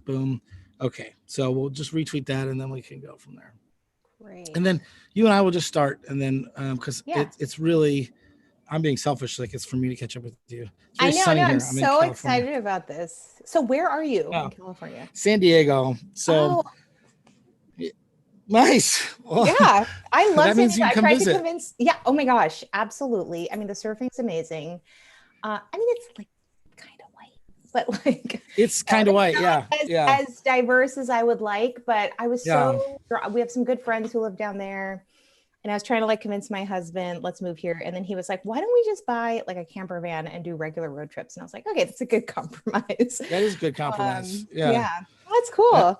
Boom. Okay. So we'll just retweet that and then we can go from there. Great. And then you and I will just start. And then, because Yeah. it's really, I'm being selfish. Like it's for me to catch up with you. It's very I know. sunny I'm here. I'm in so California. excited about this. So where are you Yeah. in California? San Diego. So Oh, nice. Well, yeah. I love that San means Diego. you can I've come tried to visit. convince. Yeah. Oh my gosh. Absolutely. I mean, the surfing's amazing. I mean, it's like kind of white, but like, It's kind of white. not Yeah. as, Yeah. as diverse as I would like. But I was Yeah. we have some good friends who live down there. And I was trying to like convince my husband, let's move here. And then he was like, why don't we just buy like a camper van and do regular road trips? And I was like, okay, that's a good compromise. That is a good compromise. Yeah. Yeah, that's Uh, cool.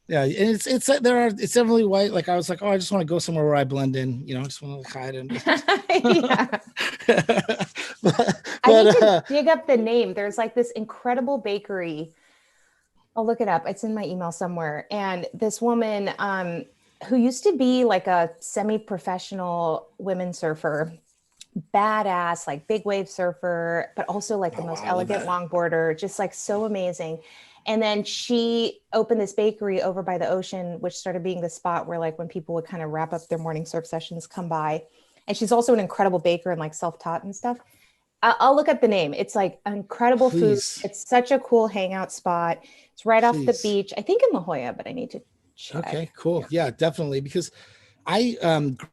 yeah. And it's definitely white. Like I was like, oh, I just want to go somewhere where I blend in, I just want to hide and Yeah. but, I need to uh, dig up the name. There's like this incredible bakery. I'll look it up. It's in my email somewhere. And this woman who used to be like a semi-professional women surfer, badass, like big wave surfer, but also like the most elegant longboarder, just like so amazing. And then she opened this bakery over by the ocean, which started being the spot where like when people would kind of wrap up their morning surf sessions, come by. And she's also an incredible baker and like self-taught and stuff. I'll look up the name. It's like incredible food. please, It's such a cool hangout spot. It's right off the please. beach. I think in La Jolla, but I need to check. Okay, cool. Yeah. Yeah, definitely. Because I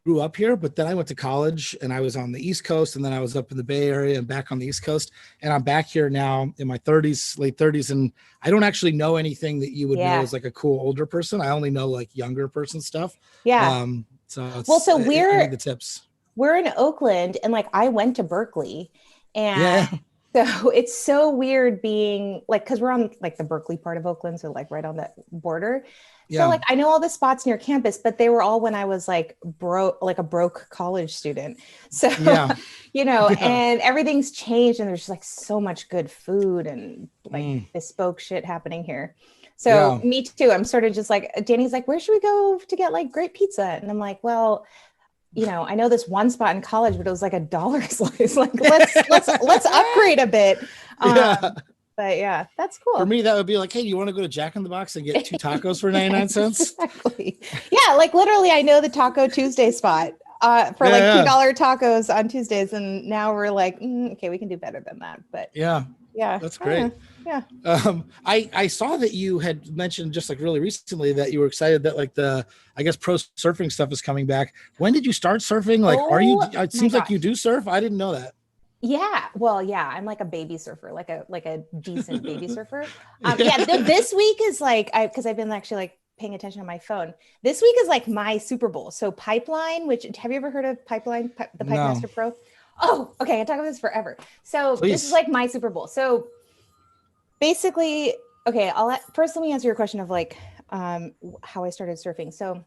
grew up here, but then I went to college and I was on the East Coast, and then I was up in the Bay Area and back on the East Coast. And I'm back here now in my 30s, late 30s, and I don't actually know anything that you would know as like a cool older person. I only know like younger person stuff. Yeah. So Well, so I need the tips. we're in Oakland, and like I went to Berkeley, and Yeah, so it's so weird being like, because we're on like the Berkeley part of Oakland, so like right on that border. So yeah, like I know all the spots near campus, but they were all when I was like like a broke college student. So yeah, yeah. and everything's changed, and there's just like so much good food and like bespoke shit happening here. So Yeah. me too. I'm sort of just like, Danny's like, where should we go to get like great pizza? And I'm like, well, I know this one spot in college, but it was like $1 slice. Like let's upgrade a bit. Yeah. But yeah, that's cool. For me, that would be like, hey, you want to go to Jack in the Box and get 2 tacos for 99 cents? Exactly. Yeah, like literally, I know the Taco Tuesday spot for like $2 tacos on Tuesdays, and now we're like, okay, we can do better than that. But yeah, that's great. Yeah. I saw that you had mentioned just like really recently that you were excited that like I guess pro surfing stuff is coming back. When did you start surfing? Like, it seems like you do surf. I didn't know that. Yeah. Well, yeah, I'm like a baby surfer, like a decent baby surfer. This week is like, because I've been actually like paying attention on my phone. This week is like my Super Bowl. So Pipeline, which have you ever heard of Pipeline, the Pipe Master Pro? Oh, okay. I can talk about this forever. So This is like my Super Bowl. So basically, okay, first let me answer your question of like how I started surfing. So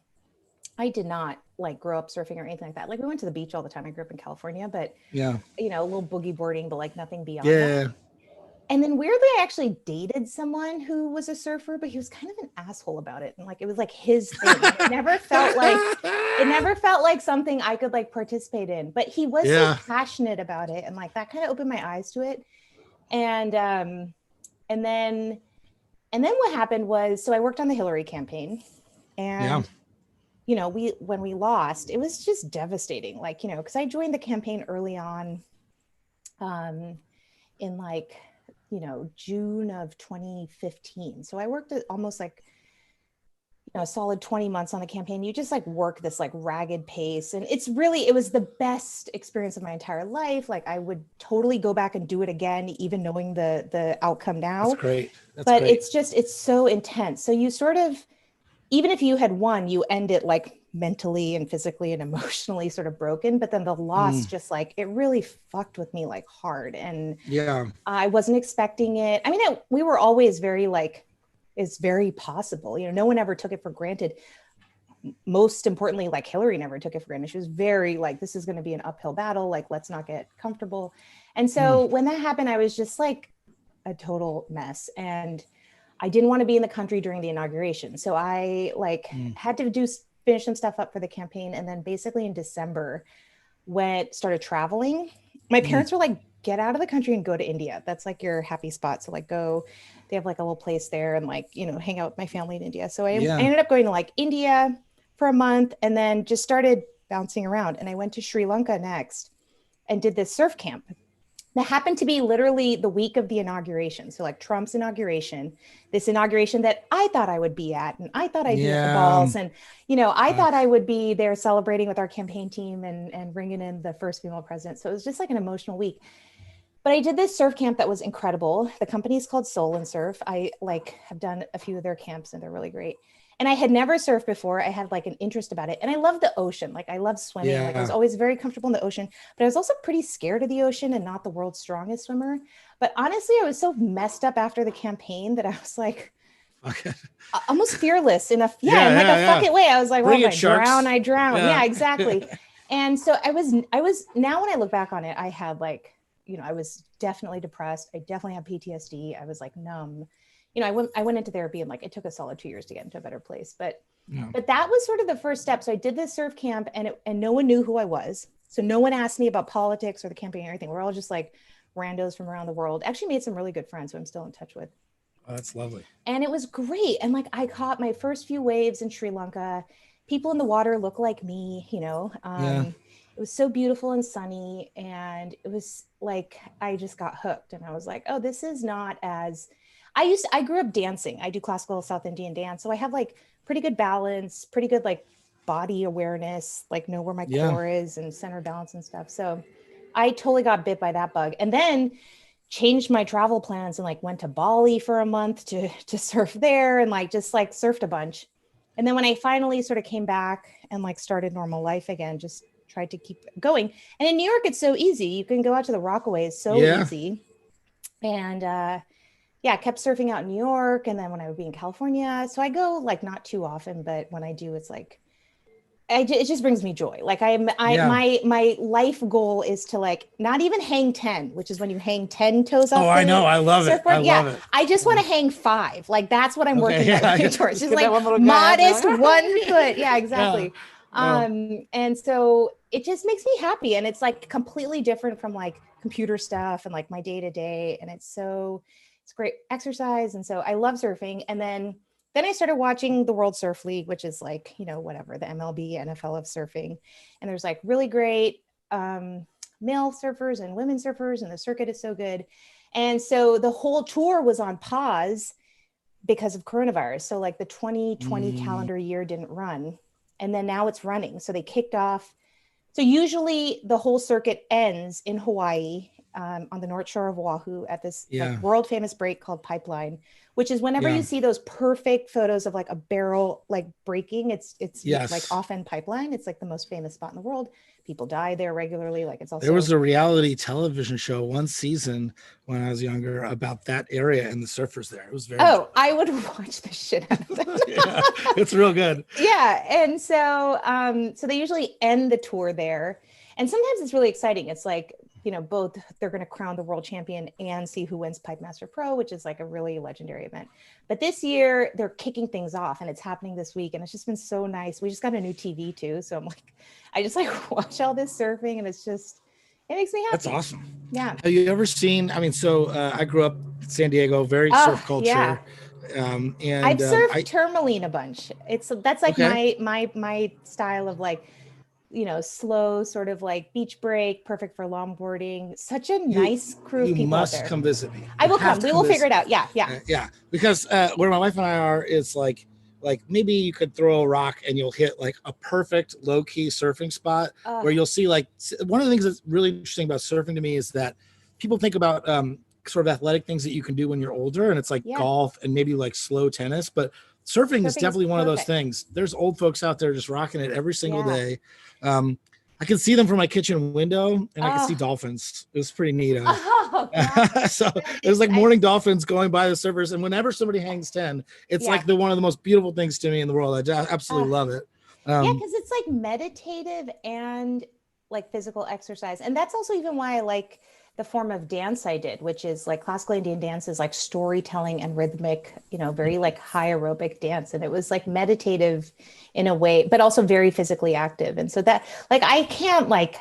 I did not like grow up surfing or anything like that. Like we went to the beach all the time. I grew up in California, but a little boogie boarding, but like nothing beyond that. And then weirdly, I actually dated someone who was a surfer, but he was kind of an asshole about it. And like, it was like his thing. It never felt like something I could like participate in, but he was so passionate about it. And like, that kind of opened my eyes to it. And then what happened was, so I worked on the Hillary campaign, and when we lost, it was just devastating. Like, because I joined the campaign early on, in like, June of 2015. So I worked at almost like, a solid 20 months on the campaign. You just like work this like ragged pace. And it was the best experience of my entire life. Like I would totally go back and do it again, even knowing the outcome now. That's great. It's so intense. So you sort of, even if you had won, you end it like mentally and physically and emotionally sort of broken. But then the loss just like, it really fucked with me like hard. And I wasn't expecting it. I mean, we were always very like, it's very possible. No one ever took it for granted. Most importantly, like Hillary never took it for granted. She was very like, this is going to be an uphill battle. Like, let's not get comfortable. And so when that happened, I was just like a total mess. And I didn't want to be in the country during the inauguration. So I like had to finish some stuff up for the campaign. And then basically in December, started traveling. My parents were like get out of the country and go to India. That's like your happy spot. So like go, they have like a little place there and like, you know, hang out with my family in India. So I ended up going to like India for a month and then just started bouncing around. And I went to Sri Lanka next and did this surf camp that happened to be literally the week of the inauguration. So like Trump's inauguration, this inauguration that I thought I would be at, and I thought I'd be at the balls. And, you know, I thought I would be there celebrating with our campaign team and bringing in the first female president. So it was just like an emotional week. But I did this surf camp that was incredible. The company is called Soul and Surf. I like have done a few of their camps and they're really great. And I had never surfed before. I had like an interest about it. And I love the ocean. Like I love swimming. Yeah. Like I was always very comfortable in the ocean, but I was also pretty scared of the ocean and not the world's strongest swimmer. But honestly, I was so messed up after the campaign that I was like almost fearless in a fuck it way. I was like, well, if I drown, I drown. Yeah, exactly. And so I was now when I look back on it, I had like, you know, I was definitely depressed. I definitely had PTSD. I was like numb. You know, I went into therapy and like it took a solid 2 years to get into a better place. But that was sort of the first step. So I did this surf camp and no one knew who I was. So no one asked me about politics or the campaign or anything. We're all just like randos from around the world. Actually made some really good friends who I'm still in touch with. Oh, that's lovely. And it was great. And like I caught my first few waves in Sri Lanka. People in the water look like me, you know. It was so beautiful and sunny. And it was like I just got hooked. And I was like, oh, this is not as I grew up dancing. I do classical South Indian dance. So I have like pretty good balance, pretty good like body awareness, like know where my core is and center balance and stuff. So I totally got bit by that bug and then changed my travel plans and like went to Bali for a month to surf there and like just like surfed a bunch. And then when I finally sort of came back and like started normal life again, just tried to keep going. And in New York, it's so easy. You can go out to the Rockaways so easy. And I kept surfing out in New York. And then when I would be in California, so I go like not too often, but when I do, it's like, it just brings me joy. Like my life goal is to like, not even hang 10, which is when you hang 10 toes off. Oh, I know. I love it. I love it. I just want to hang 5. Like that's what I'm working towards. Just like modest 1 foot. Yeah, exactly. And so it just makes me happy. And it's like completely different from like computer stuff and like my day to day. And it's great exercise. And so I love surfing. And then I started watching the World Surf League, which is like, you know, whatever, the MLB, NFL of surfing. And there's like really great male surfers and women surfers, and the circuit is so good. And so the whole tour was on pause because of coronavirus. So like the 2020 calendar year didn't run. And then now it's running. So they kicked off. So usually the whole circuit ends in Hawaii on the North Shore of Oahu at this like, world famous break called Pipeline, which is whenever you see those perfect photos of like a barrel like breaking, it's like off end pipeline. It's like the most famous spot in the world. People die there regularly. Like it's also there was a reality television show one season when I was younger about that area and the surfers there. It was very I would watch the shit out of it. It's real good. Yeah. And so so they usually end the tour there. And sometimes it's really exciting. It's like, you know, both they're going to crown the world champion and see who wins Pipe Master Pro, which is like a really legendary event. But this year they're kicking things off and it's happening this week. And it's just been so nice. We just got a new TV too. So I'm like, I just like watch all this surfing and it makes me happy. That's awesome. Yeah. Have you ever seen, I grew up in San Diego, very surf culture. Yeah. And I've surfed Tourmaline a bunch. That's like my style of like, you know, slow sort of like beach break, perfect for longboarding. Such a nice crew of people. You must out there. come visit me. I will come. We will figure it out. Yeah. Yeah. Because where my wife and I are, it's like maybe you could throw a rock and you'll hit like a perfect low key surfing spot where you'll see like one of the things that's really interesting about surfing to me is that people think about sort of athletic things that you can do when you're older, and it's like golf and maybe like slow tennis, but surfing is definitely one of those things. There's old folks out there just rocking it every single day. I can see them from my kitchen window and I can see dolphins. It was pretty neat. So it was like morning dolphins going by the surfers. And whenever somebody hangs 10, it's like one of the most beautiful things to me in the world. I absolutely love it. Because it's like meditative and like physical exercise. And that's also even why I like the form of dance I did, which is like classical Indian dance is like storytelling and rhythmic, you know, very like high aerobic dance. And it was like meditative in a way, but also very physically active. And so that like, I can't like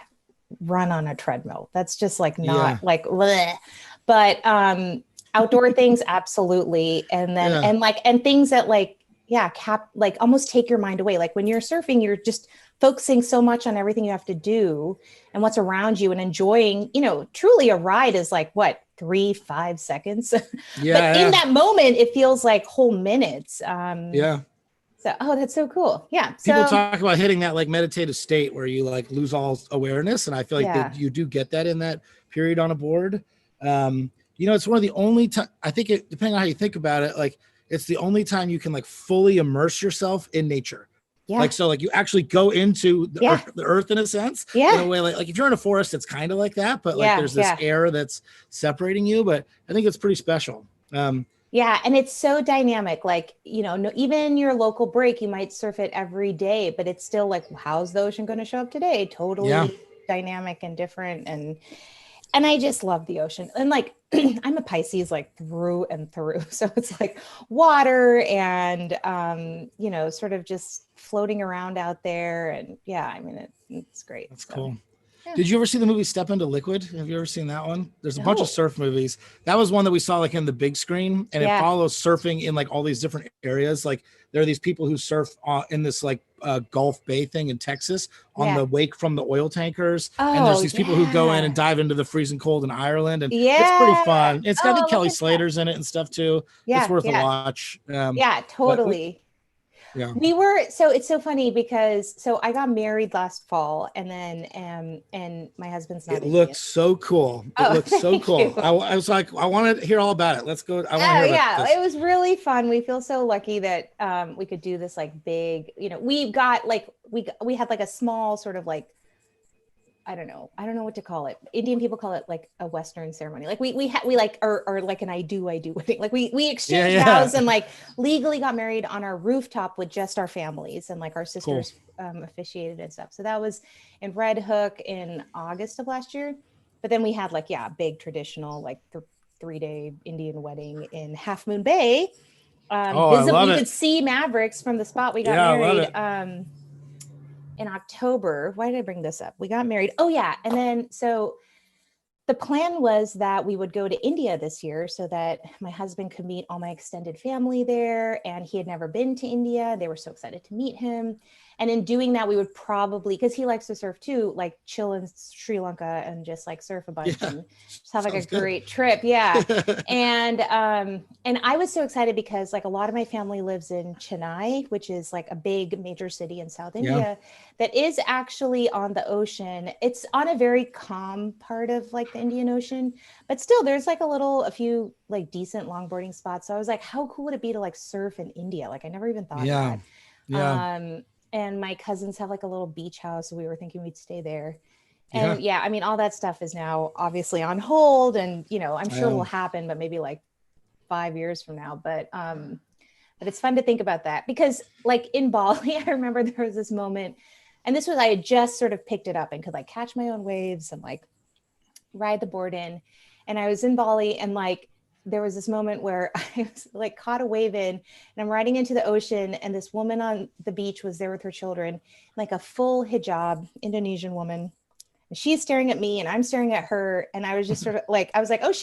run on a treadmill. That's just like Yeah. not like, bleh. But outdoor things, absolutely. And then, Yeah. and things that like, yeah, like almost take your mind away. Like when you're surfing, you're just focusing so much on everything you have to do and what's around you and enjoying, truly a ride is like what, 3-5 seconds. But in Yeah. that moment, it feels like whole minutes. Yeah. So, oh, that's so cool. Yeah. People So, talk about hitting that like meditative state where you like lose all awareness. And I feel like yeah. that you do get that in that period on a board. It's one of the only time I think it, depending on how you think about it, like it's the only time you can like fully immerse yourself in nature. Yeah. Like, so like you actually go into Yeah. the earth in a sense, in a Yeah. way, like if you're in a forest, it's kind of like that, but like Yeah. there's this Yeah. air that's separating you. But I think it's pretty special. Yeah, and it's so dynamic. Like, no, even your local break, you might surf it every day, but it's still like, how's the ocean going to show up today? Yeah. Totally dynamic and different. And I just love the ocean. And like, I'm a Pisces like through and through. So it's like water and, sort of just floating around out there. And yeah, I mean, it's great. That's So, cool. yeah. Did you ever see the movie Step Into Liquid? Have you ever seen that one? There's a bunch of No. surf movies. That was one that we saw like in the big screen, and it Yeah. follows surfing in like all these different areas. Like there are these people who surf in this like Gulf Bay thing in Texas on Yeah. the wake from the oil tankers. And there's Oh, these people who go in and yeah. dive into the freezing cold in Ireland. And it's pretty Yeah. fun. It's got, I Oh, think I'll look Kelly into that. Slater's in it and stuff too. It's Yeah. worth a Yeah. watch. Yeah, But totally. yeah. So it's so funny because so I got married last fall and then and my husband's not It Indian. looks so cool. It Oh, looks so thank you. cool. I was like, I want to hear all about it. Let's go. I want to Oh hear about yeah, this. it was really fun. We feel so lucky that we could do this like big, we've got like we had like a small sort of like I don't know what to call it. Indian people call it like a Western ceremony. Like we like or like an I do wedding. Like we exchanged vows and like legally got married on our rooftop with just our families and like our sisters officiated and stuff. So that was in Red Hook in August of last year. But then we had like big traditional like 3-day Indian wedding in Half Moon Bay. Oh, I love You it. could see Mavericks from the spot we got Yeah, I married. love it. In October. Why did I bring this up? We got married. Oh yeah. And then so the plan was that we would go to India this year so that my husband could meet all my extended family there. And he had never been to India. They were so excited to meet him. And in doing that, we would probably, because he likes to surf too, like chill in Sri Lanka and just like surf a bunch and just have like a great trip. Yeah. And I was so excited because like a lot of my family lives in Chennai, which is like a big major city in South India that is actually on the ocean. It's on a very calm part of like the Indian Ocean, but still there's like a few like decent longboarding spots. So I was like, how cool would it be to like surf in India? Like I never even thought of that. Yeah. And my cousins have like a little beach house. So we were thinking we'd stay there. And I mean, all that stuff is now obviously on hold and, I'm sure will happen, but maybe like 5 years from now. But it's fun to think about that because like in Bali, I remember there was this moment and I had just sort of picked it up and could like catch my own waves and like ride the board in. And I was in Bali and like, there was this moment where I was like caught a wave in and I'm riding into the ocean and this woman on the beach was there with her children, like a full hijab Indonesian woman. And she's staring at me and I'm staring at her. And I was just sort of like, I was like, oh,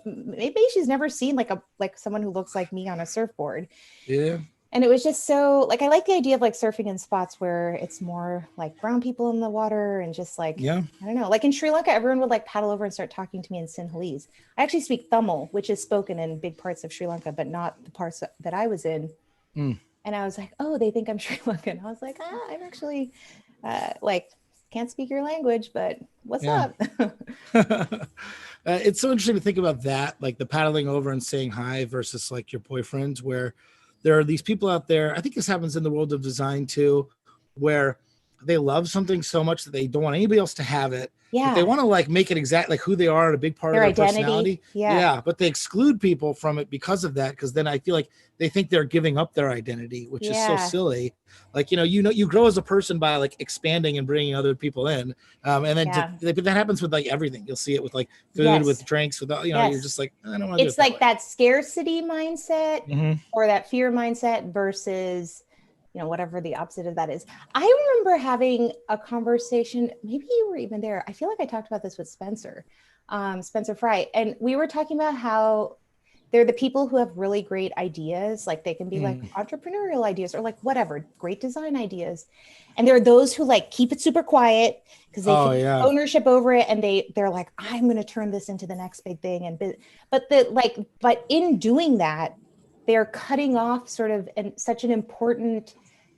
maybe she's never seen like someone who looks like me on a surfboard. Yeah. And it was just so like, I like the idea of like surfing in spots where it's more like brown people in the water and just like, I don't know, like in Sri Lanka, everyone would like paddle over and start talking to me in Sinhalese. I actually speak Tamil, which is spoken in big parts of Sri Lanka, but not the parts that I was in. And I was like, oh, they think I'm Sri Lankan. I was like, I'm actually like, can't speak your language, but what's up? It's so interesting to think about that, like the paddling over and saying hi versus like your boyfriend, where there are these people out there. I think this happens in the world of design too, where they love something so much that they don't want anybody else to have it. But they want to like make it exact like who they are and a big part of their identity. personality. But they exclude people from it because of that. Because then I feel like they think they're giving up their identity, which is so silly. Like, you grow as a person by like expanding and bringing other people in. And then but that happens with like everything. You'll see it with like food, with drinks, with, you're just like, I don't want to do it like that scarcity mindset or that fear mindset versus you know, whatever the opposite of that is. I remember having a conversation, maybe you were even there. I feel like I talked about this with Spencer Fry, and we were talking about how they're the people who have really great ideas. Like they can be like entrepreneurial ideas or like whatever, great design ideas. And there are those who like keep it super quiet because they have ownership over it. And they're like, I'm going to turn this into the next big thing. But in doing that, they're cutting off sort of such an important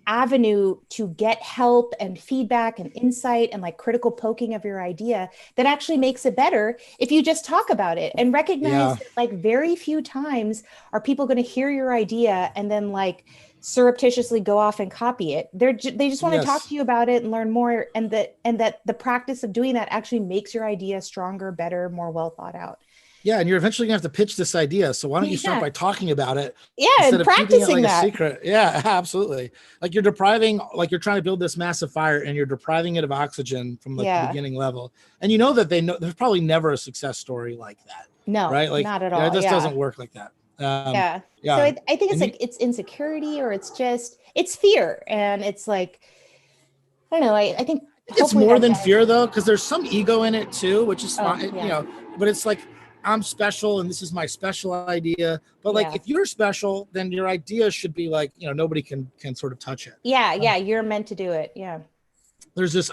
avenue to get help and feedback and insight and like critical poking of your idea that actually makes it better if you just talk about it and recognize that like very few times are people going to hear your idea and then like surreptitiously go off and copy it. They just want to talk to you about it and learn more, and that the practice of doing that actually makes your idea stronger, better, more well thought out. Yeah, and you're eventually gonna have to pitch this idea. So why don't you start by talking about it? Yeah, and practicing that. A secret. Yeah, absolutely. Like you're you're trying to build this massive fire, and you're depriving it of oxygen from like the beginning level. And you know that there's probably never a success story like that. No, right? Like not at all. It just doesn't work like that. So I think it's it's insecurity, or it's fear, and it's like I don't know. I think it's more than fear though, because there's some ego in it too, which is fine, you know. But it's like, I'm special and this is my special idea. But like if you're special, then your idea should be like, you know, nobody can sort of touch it. Yeah, you're meant to do it. Yeah.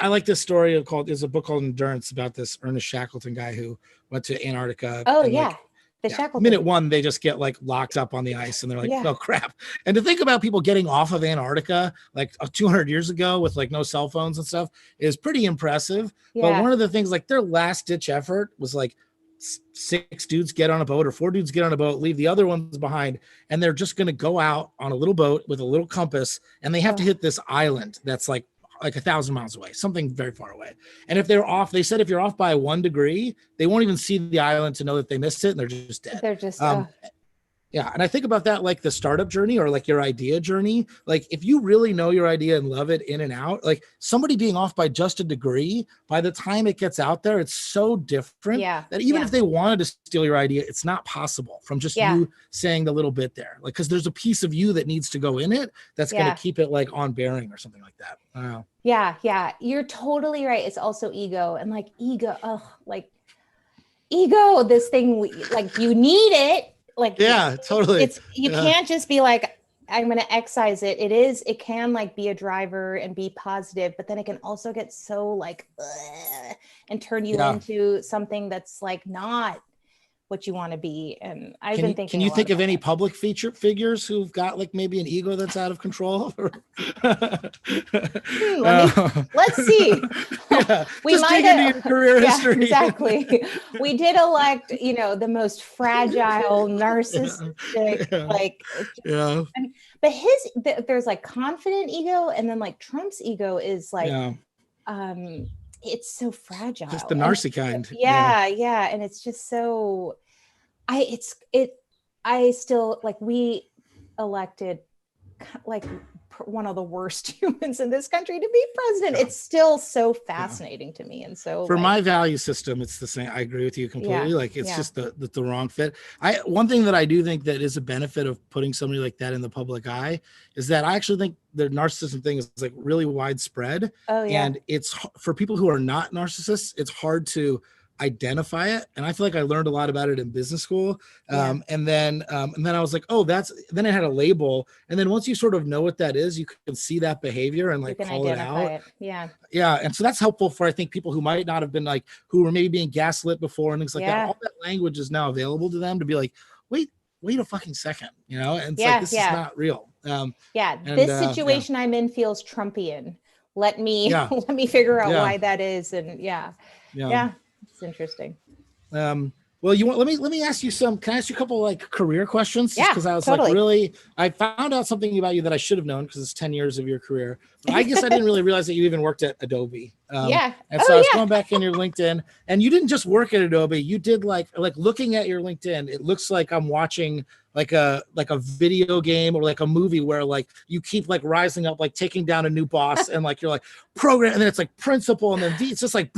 I like this story there's a book called Endurance about this Ernest Shackleton guy who went to Antarctica. Oh yeah. Shackleton. Minute one, they just get like locked up on the ice and they're like, oh crap. And to think about people getting off of Antarctica like 200 years ago with like no cell phones and stuff is pretty impressive. Yeah. But one of the things, like their last ditch effort was like 6 dudes get on a boat or 4 dudes get on a boat, leave the other ones behind, and they're just going to go out on a little boat with a little compass, and they have to hit this island that's like 1,000 miles away, something very far away. And if they're off, they said if you're off by 1 degree, they won't even see the island to know that they missed it, and they're just dead. They're just yeah. And I think about that, like the startup journey or like your idea journey. Like if you really know your idea and love it in and out, like somebody being off by just a degree, by the time it gets out there, it's so different that even if they wanted to steal your idea, it's not possible from just you saying the little bit there. Like, cause there's a piece of you that needs to go in it that's going to keep it like on bearing or something like that. I don't know. Yeah. You're totally right. It's also ego, and like ego, ego, this thing, like you need it. Like, totally. You can't just be like, I'm going to excise it. It can like be a driver and be positive, but then it can also get so like, and turn you into something that's like not what you want to be. And I've been thinking. Can you think of any public figures who've got like maybe an ego that's out of control? Let's see. We just dig into your career history. Exactly. We did elect, the most fragile, narcissistic, but there's like confident ego, and then like Trump's ego is like, it's so fragile. Just the narcy kind. Yeah. And it's just so, I still like, we elected like one of the worst humans in this country to be president. It's still so fascinating to me. And so for my value system, it's the same. I agree with you completely. Like it's just the wrong fit. One thing that I do think that is a benefit of putting somebody like that in the public eye is that I actually think the narcissism thing is like really widespread. And it's for people who are not narcissists, it's hard to identify it. And I feel like I learned a lot about it in business school. And then I was like, then it had a label. And then once you sort of know what that is, you can see that behavior and like call it out. Yeah. And so that's helpful for, I think, people who might not have been like, who were maybe being gaslit before and things like that. All that language is now available to them to be like, wait a fucking second, and it's like, this is not real. This situation I'm in feels Trumpian. Let me figure out why that is. And it's interesting. Well, let me ask you can I ask you a couple like career questions? Because I was totally. I found out something about you that I should have known because it's 10 years of your career. But I guess I didn't really realize that you even worked at Adobe. And so I was going back in your LinkedIn, and you didn't just work at Adobe. You did like looking at your LinkedIn, it looks like I'm watching like a video game or like a movie where like you keep like rising up, like taking down a new boss, and like you're like program, and then it's like principal, and then it's just like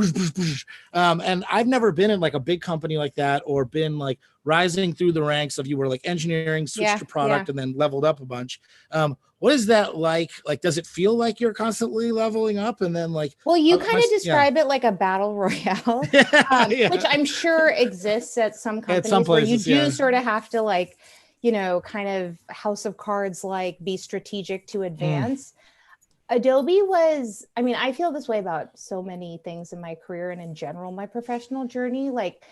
and I've never been in like a big company like that or been like rising through the ranks of, you were like engineering, switched to Yeah. product, and then leveled up a bunch. What is that like? Like, does it feel like you're constantly leveling up? And then like, Well, you kind of yeah. describe it like a battle royale, Yeah. which I'm sure exists at some At some companies where you places, do yeah. sort of have to like, you know, kind of house of cards, like be strategic to advance. Adobe was, I mean, I feel this way about so many things in my career and in general, my professional journey, like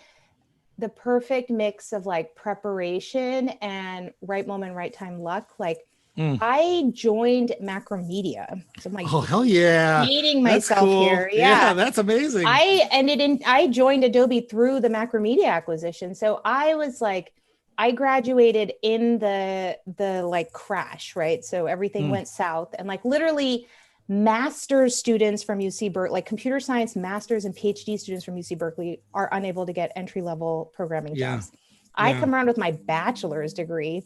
the perfect mix of like preparation and right moment, right time luck. Like I joined Macromedia. So I'm like, Oh, hell yeah. dating That's myself cool. here. Yeah, that's amazing. I joined Adobe through the Macromedia acquisition. So I was like, I graduated in the like crash, right? So everything went south, and like literally master's students from UC Berkeley, like computer science masters and PhD students from UC Berkeley are unable to get entry level programming jobs. I come around with my bachelor's degree.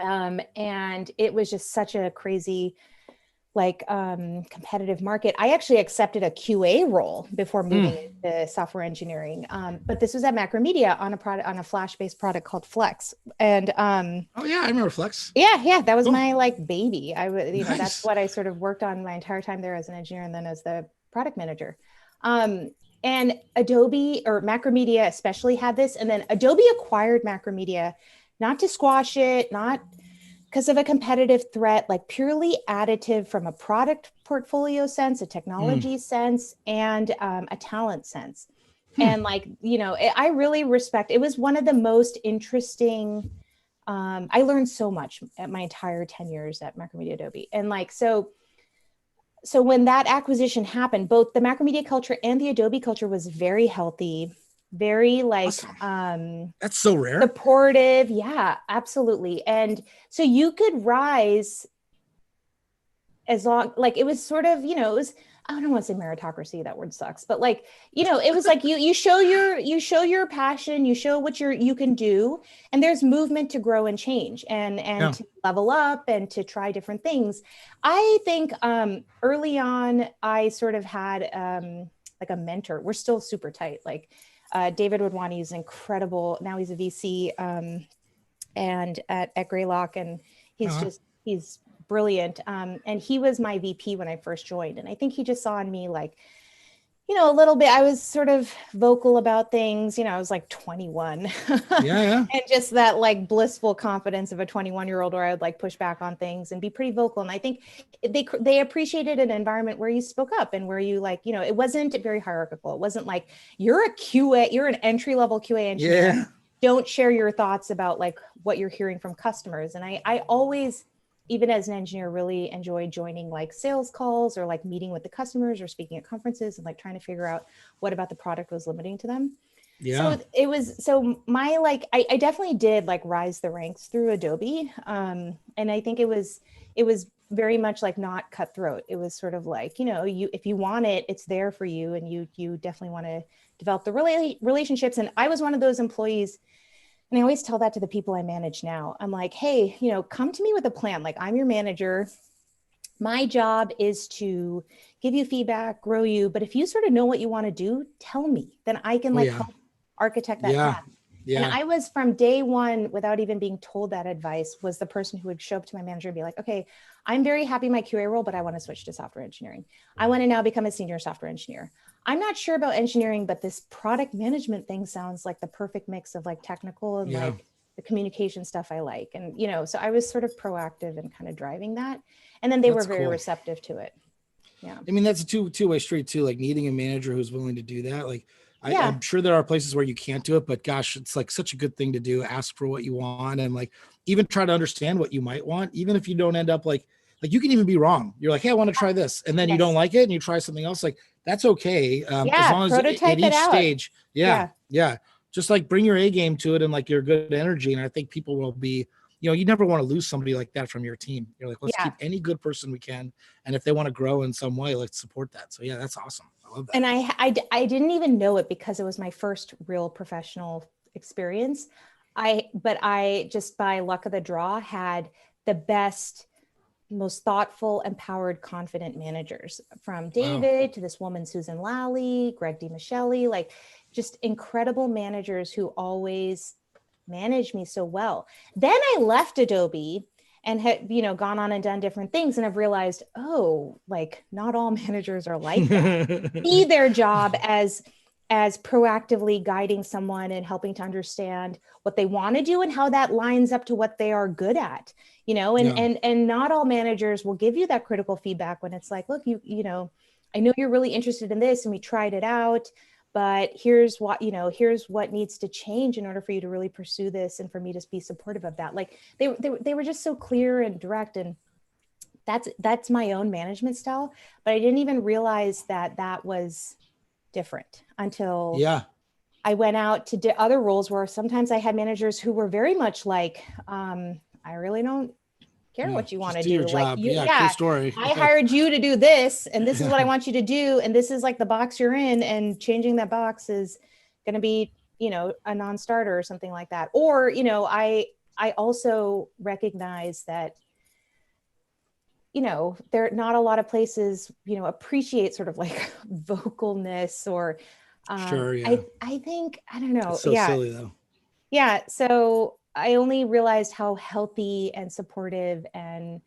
And it was just such a crazy like competitive market. I actually accepted a QA role before moving into software engineering. But this was at Macromedia on a product, on a Flash-based product called Flex. And oh yeah, I remember Flex. yeah, that was my like baby. I would, you know, Nice. that's what I sort of worked on my entire time there as an engineer and then as the product manager. And Adobe or Macromedia especially had this. And then Adobe acquired Macromedia, not to squash it, not because of a competitive threat, like purely additive from a product portfolio sense, a technology sense, and a talent sense. And like, you know, I really respect, it was one of the most interesting, I learned so much at my entire 10 years at Macromedia Adobe. And like, so when that acquisition happened, both the Macromedia culture and the Adobe culture was very healthy, very like awesome. That's so rare. Supportive. Yeah, absolutely. And so you could rise as long, like it was sort of, you know, it was, I don't want to say meritocracy, that word sucks, but like, you know, it was like you show your passion, you show what you can do, and there's movement to grow and change and to level up and to try different things. I think early on I sort of had like a mentor. We're still super tight. Like David Wadwani is incredible. Now he's a VC and at Greylock, and he's brilliant. And he was my VP when I first joined. And I think he just saw in me like, you know, a little bit, I was sort of vocal about things, you know, I was like 21 and just that like blissful confidence of a 21-year-old where I would like push back on things and be pretty vocal. And I think they appreciated an environment where you spoke up and where you like, you know, it wasn't very hierarchical. It wasn't like you're a QA, you're an entry-level QA engineer. Don't share your thoughts about like what you're hearing from customers. And I always, even as an engineer, really enjoyed joining like sales calls or like meeting with the customers or speaking at conferences and like trying to figure out what about the product was limiting to them. So it was, so my, like, I definitely did like rise the ranks through Adobe. And I think it was very much like not cutthroat. It was sort of like, you know, if you want it, it's there for you. And you definitely want to develop the relationships. And I was one of those employees. And I always tell that to the people I manage now. I'm like, hey, you know, come to me with a plan. Like, I'm your manager. My job is to give you feedback, grow you. But if you sort of know what you want to do, tell me. Then I can help architect that path. And I was from day one, without even being told that advice, was the person who would show up to my manager and be like, okay, I'm very happy in my QA role, but I want to switch to software engineering. I want to now become a senior software engineer. I'm not sure about engineering, but this product management thing sounds like the perfect mix of like technical and like the communication stuff I like. And, you know, so I was sort of proactive and kind of driving that. And then they were very receptive to it. Yeah. I mean, that's a two-way street too, like needing a manager who's willing to do that. Like I'm sure there are places where you can't do it, but gosh, it's like such a good thing to do. Ask for what you want and like even try to understand what you might want, even if you don't end up like you can even be wrong. You're like, hey, I want to try this. And then you don't like it and you try something else. Like that's okay. As long as at each stage. Yeah. Just like bring your A game to it and like your good energy. And I think people will be, you know, you never want to lose somebody like that from your team. You're like, let's keep any good person we can. And if they want to grow in some way, let's support that. So yeah, that's awesome. I love that. And I didn't even know it because it was my first real professional experience. But I just by luck of the draw had the best, most thoughtful, empowered, confident managers, from David to this woman, Susan Lally, Greg DiMichele, like just incredible managers who always manage me so well. Then I left Adobe and had, gone on and done different things, and I've realized, oh, like not all managers are like that. See their job as proactively guiding someone and helping to understand what they want to do and how that lines up to what they are good at, and not all managers will give you that critical feedback when it's like, look, I know you're really interested in this and we tried it out, but here's what needs to change in order for you to really pursue this and for me to be supportive of that. Like they were just so clear and direct, and that's my own management style. But I didn't even realize that was different until I went out to other roles where sometimes I had managers who were very much like, I really don't care what you want to do. Your job. Like, cool story. I hired you to do this, and this is what I want you to do, and this is like the box you're in, and changing that box is going to be, a non-starter or something like that. Or, I also recognize that, there are not a lot of places, appreciate sort of like vocalness or, I think, I don't know. It's so silly though. Yeah. So I only realized how healthy and supportive and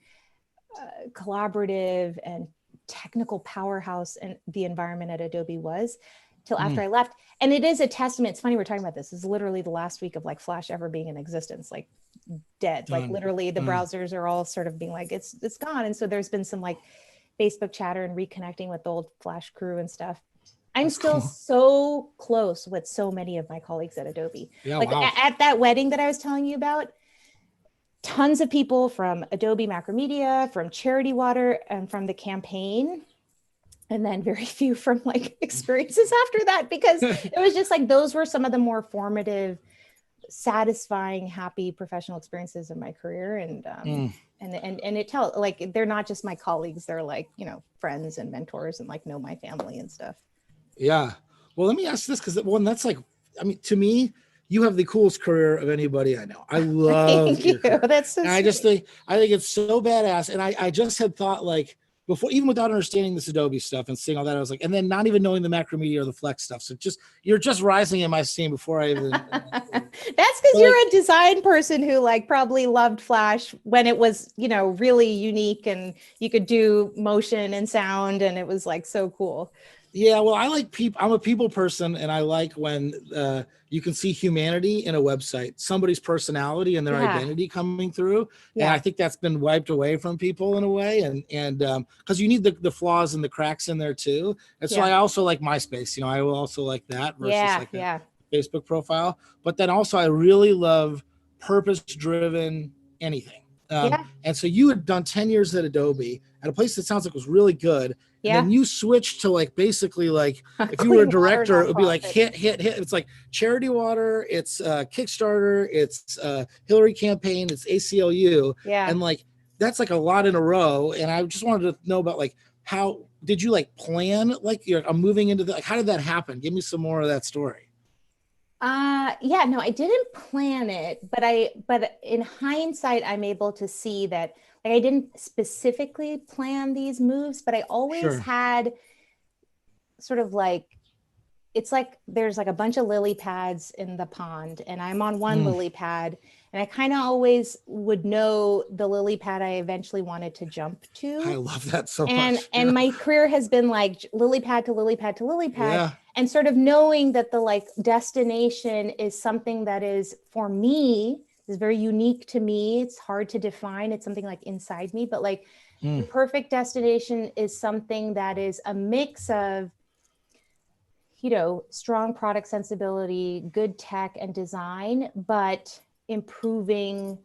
collaborative and technical powerhouse and the environment at Adobe was till after I left. And it is a testament. It's funny we're talking about this. This is literally the last week of like Flash ever being in existence, like dead. Like literally the browsers are all sort of being like, it's gone. And so there's been some like Facebook chatter and reconnecting with the old Flash crew and stuff. I'm still so close with so many of my colleagues at Adobe. At that wedding that I was telling you about, tons of people from Adobe Macromedia, from Charity Water, and from the campaign. And then very few from like experiences after that, because it was just like, those were some of the more formative, satisfying, happy professional experiences in my career. And it tells, like, they're not just my colleagues, they're like, friends and mentors and like know my family and stuff. Yeah. Well, let me ask this, because that's like, I mean, to me, you have the coolest career of anybody I know. I love Thank you. That's so I think it's so badass. And I just had thought, like, before, even without understanding this Adobe stuff and seeing all that, I was like, and then not even knowing the Macromedia or the Flex stuff. So you're just rising in my esteem before I even. That's because you're a design person who like probably loved Flash when it was, really unique and you could do motion and sound and it was like so cool. Yeah, well, I like people. I'm a people person, and I like when you can see humanity in a website, somebody's personality and their identity coming through. Yeah. And I think that's been wiped away from people in a way, and because you need the flaws and the cracks in there too. And so I also like MySpace. I will also like that versus a Facebook profile. But then also, I really love purpose-driven anything. And so you had done 10 years at Adobe at a place that sounds like was really good. And then you switched to like, basically like, if you were a director, it would be like hit. It's like Charity Water, it's Kickstarter, it's Hillary campaign, it's ACLU. Yeah. And like, that's like a lot in a row. And I just wanted to know about like, how did you like plan, like I'm moving into like, how did that happen? Give me some more of that story. No, I didn't plan it, but in hindsight, I'm able to see that like I didn't specifically plan these moves, but I always had sort of like, it's like there's like a bunch of lily pads in the pond and I'm on one lily pad, and I kind of always would know the lily pad I eventually wanted to jump to. I love that so much. And my career has been like lily pad to lily pad to lily pad. Yeah. And sort of knowing that the like destination is something that is for me, is very unique to me. It's hard to define. It's something like inside me, but like the perfect destination is something that is a mix of, strong product sensibility, good tech and design, but improving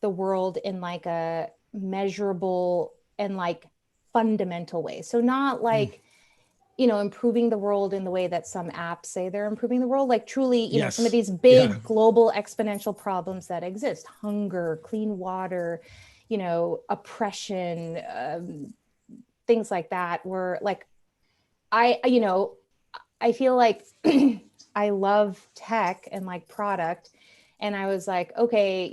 the world in like a measurable and like fundamental way. So not like, improving the world in the way that some apps say they're improving the world, like truly, some of these big global exponential problems that exist, hunger, clean water, oppression, things like that, were like, I feel like I love tech and like product. And I was like, okay,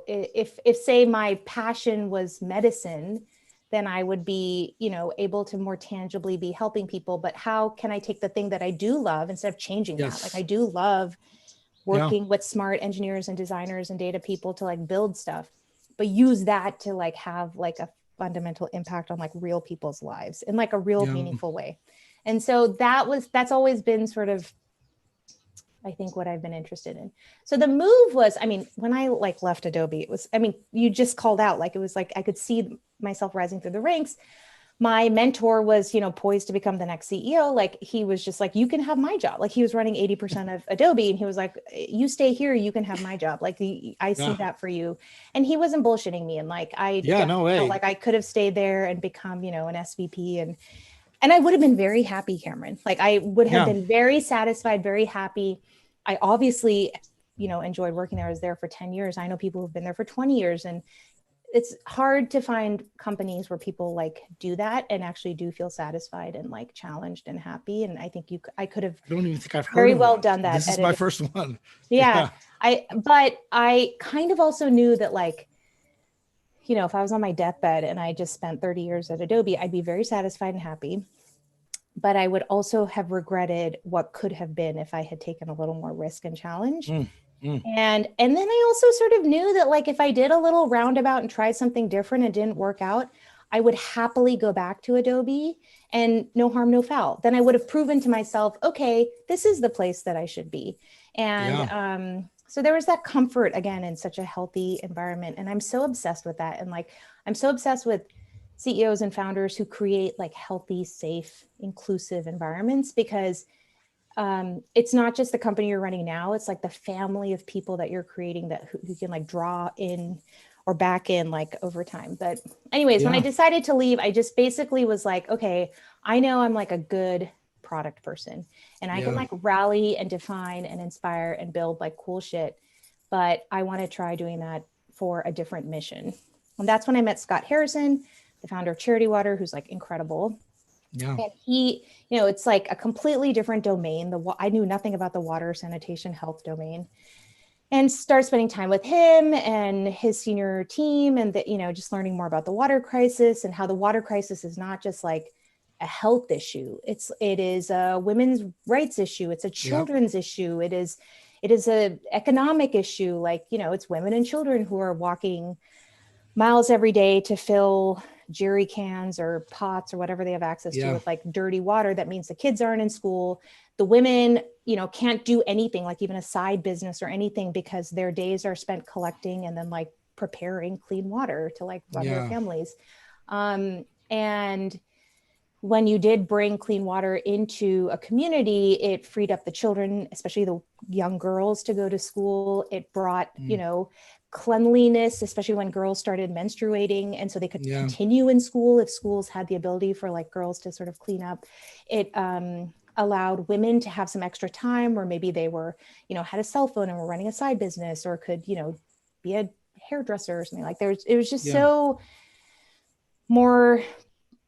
if say my passion was medicine, then I would be, able to more tangibly be helping people. But how can I take the thing that I do love instead of changing that? Like I do love Yeah. working with smart engineers and designers and data people to like build stuff, but use that to like have like a fundamental impact on like real people's lives in like a real Yeah. meaningful way. And so that's always been sort of, I think, what I've been interested in. So the move was, I mean, when I like left Adobe, it was, I mean, you just called out, like, it was like, I could see myself rising through the ranks. My mentor was, you know, poised to become the next CEO. Like, he was just like, you can have my job. Like, he was running 80% of Adobe, and he was like, you stay here, you can have my job. Like, I see Yeah. that for you. And he wasn't bullshitting me. And like, I Yeah. No definitely felt way. like I could have stayed there and become, you know, an SVP, and I would have been very happy, Cameron. Like, I would have Yeah. been very satisfied, very happy. I obviously, you know, enjoyed working there. I was there for 10 years. I know people who've been there for 20 years, and it's hard to find companies where people like do that and actually do feel satisfied and like challenged and happy. And I think I could have I don't even think I've heard very of well one. done that This is at a my different. first one. Yeah. Yeah. But I kind of also knew that, like, you know, if I was on my deathbed and I just spent 30 years at Adobe, I'd be very satisfied and happy. But I would also have regretted what could have been if I had taken a little more risk and challenge. Mm, mm. And then I also sort of knew that, like, if I did a little roundabout and tried something different and didn't work out, I would happily go back to Adobe, and no harm, no foul. Then I would have proven to myself, okay, this is the place that I should be. And Yeah. so there was that comfort, again, in such a healthy environment. And I'm so obsessed with that. And like, I'm so obsessed with CEOs and founders who create like healthy, safe, inclusive environments, because it's not just the company you're running now, it's like the family of people that you're creating that who can like draw in or back in like over time. But anyways, when I Yeah. decided to leave, I just basically was like, okay, I know I'm like a good product person, and I can Yeah. like rally and define and inspire and build like cool shit, but I want to try doing that for a different mission. And that's when I met Scott Harrison, the founder of Charity Water, who's like incredible. Yeah. And he, you know, it's like a completely different domain. I knew nothing about the water, sanitation, health domain, and start spending time with him and his senior team, and that, you know, just learning more about the water crisis and how the water crisis is not just like a health issue. It is a women's rights issue. It's a Yep. children's issue. It is a economic issue. Like, you know, it's women and children who are walking miles every day to fill jerry cans or pots or whatever they have access to Yeah. with like dirty water. That means the kids aren't in school. The women, you know, can't do anything, like even a side business or anything, because their days are spent collecting and then like preparing clean water to like run their Yeah. families. And when you did bring clean water into a community, it freed up the children, especially the young girls, to go to school. It brought, you Mm. know, cleanliness, especially when girls started menstruating. And so they could Yeah. continue in school if schools had the ability for like girls to sort of clean up. It allowed women to have some extra time, or maybe they were, you know, had a cell phone and were running a side business, or could, you know, be a hairdresser or something. Like it was just Yeah. so more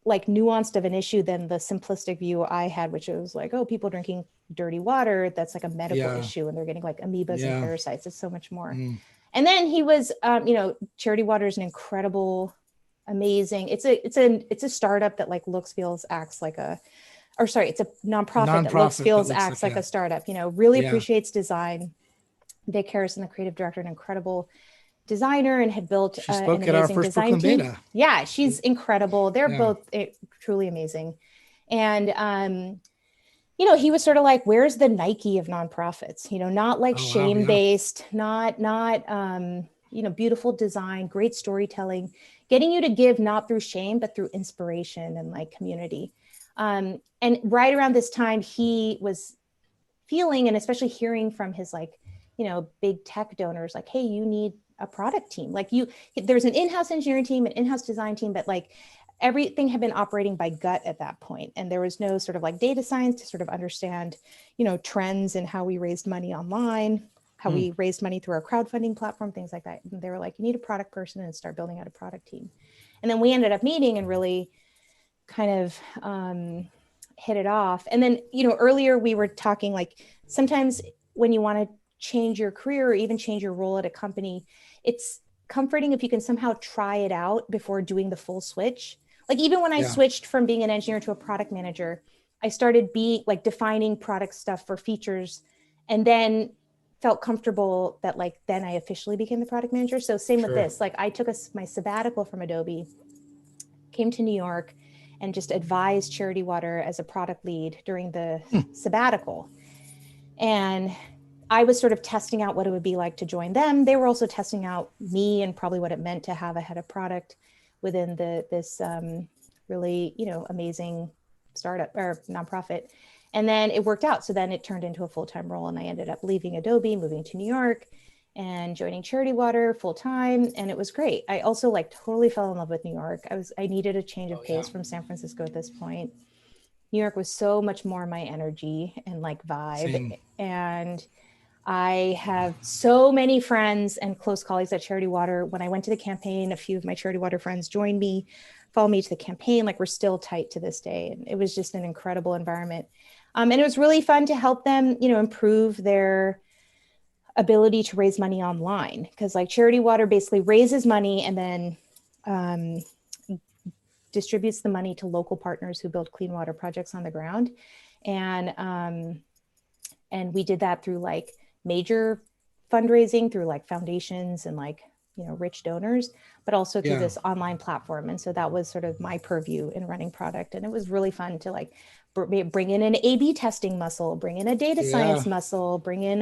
like nuanced of an issue than the simplistic view I had, which was like, oh, people drinking dirty water, that's like a medical Yeah. issue and they're getting like amoebas and Yeah. parasites. It's so much more. Mm. And then he was, you know, Charity Water is an incredible, amazing. It's a startup that like looks, feels, acts like a, or sorry, it's a nonprofit that looks, Nonprofit that feels, looks acts like like a startup. You know, really yeah. appreciates design. Vic Harrison, the creative director, an incredible designer, and had built She an spoke at our amazing first design Brooklyn team. beta. Yeah, she's incredible. They're Yeah. both truly amazing. And you know, he was sort of like, where's the Nike of nonprofits? You know, not like Oh, wow. shame Yeah. based, not you know, beautiful design, great storytelling, getting you to give not through shame, but through inspiration and like community. And right around this time, he was feeling, and especially hearing from his like, you know, big tech donors, like, hey, you need a product team. Like there's an in-house engineering team, an in-house design team, but like everything had been operating by gut at that point. And there was no sort of like data science to sort of understand, you know, trends and how we raised money online, how we raised money through our crowdfunding platform, things like that. And they were like, you need a product person and start building out a product team. And then we ended up meeting and really kind of hit it off. And then, you know, earlier we were talking like sometimes when you want to change your career or even change your role at a company, it's comforting if you can somehow try it out before doing the full switch. Like even when I switched from being an engineer to a product manager, I started being like defining product stuff for features, and then felt comfortable that like, then I officially became the product manager. So same with Sure. this, like I took my sabbatical from Adobe, came to New York and just advised Charity Water as a product lead during the sabbatical. And I was sort of testing out what it would be like to join them. They were also testing out me and probably what it meant to have a head of product within this really, amazing startup or nonprofit. And then it worked out. So then it turned into a full-time role, and I ended up leaving Adobe, moving to New York and joining Charity Water full time. And it was great. I also like totally fell in love with New York. I needed a change of pace from San Francisco at this point. New York was so much more my energy and like vibe. Same. And I have so many friends and close colleagues at Charity Water. When I went to the campaign, a few of my Charity Water friends joined me, followed me to the campaign. Like we're still tight to this day. And it was just an incredible environment. And it was really fun to help them, improve their ability to raise money online. Because like Charity Water basically raises money and then distributes the money to local partners who build clean water projects on the ground. And we did that through like major fundraising through like foundations and like, rich donors, but also through this online platform. And so that was sort of my purview in running product. And it was really fun to like bring in an A/B testing muscle, bring in a data science muscle, bring in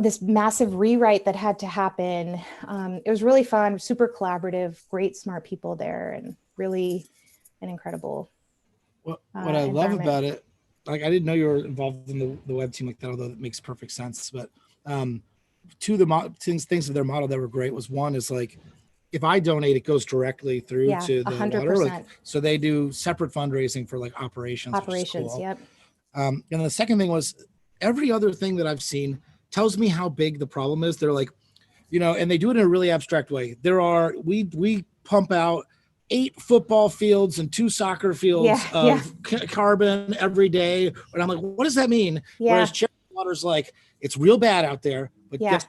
this massive rewrite that had to happen. It was really fun, super collaborative, great, smart people there, and really an incredible What I love about it, like I didn't know you were involved in the web team like that, although it makes perfect sense. But two of the things of their model that were great was, one is like, if I donate, it goes directly through to the 100%. water. Like, so they do separate fundraising for like operations. Cool. Yep. And the second thing was, every other thing that I've seen tells me how big the problem is. They're like, and they do it in a really abstract way. We pump out 8 football fields and 2 soccer fields of carbon every day. And I'm like, what does that mean? Whereas Charity Water's like, it's real bad out there, but guess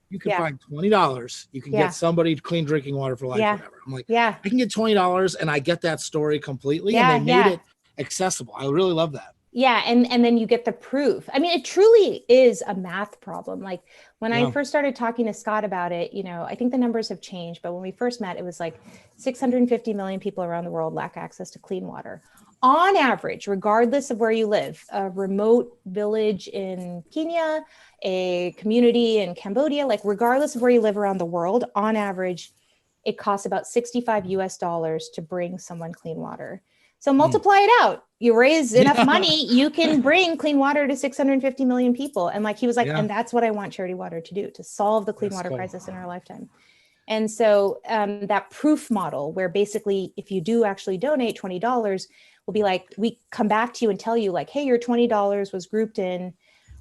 you can find $20. You can get somebody clean drinking water for life, whatever. I'm like, I can get $20 and I get that story completely. And they made it accessible. I really love that. Yeah. And then you get the proof. I mean, it truly is a math problem. Like when I first started talking to Scott about it, I think the numbers have changed, but when we first met, it was like 650 million people around the world lack access to clean water. On average, regardless of where you live, a remote village in Kenya, a community in Cambodia, like regardless of where you live around the world, on average, it costs about $65 to bring someone clean water. So multiply it out. You raise enough money, you can bring clean water to 650 million people. And like he was like, and that's what I want Charity Water to do, to solve the clean water crisis in our lifetime. And so that proof model, where basically if you do actually donate $20, will be like, we come back to you and tell you like, hey, your $20 was grouped in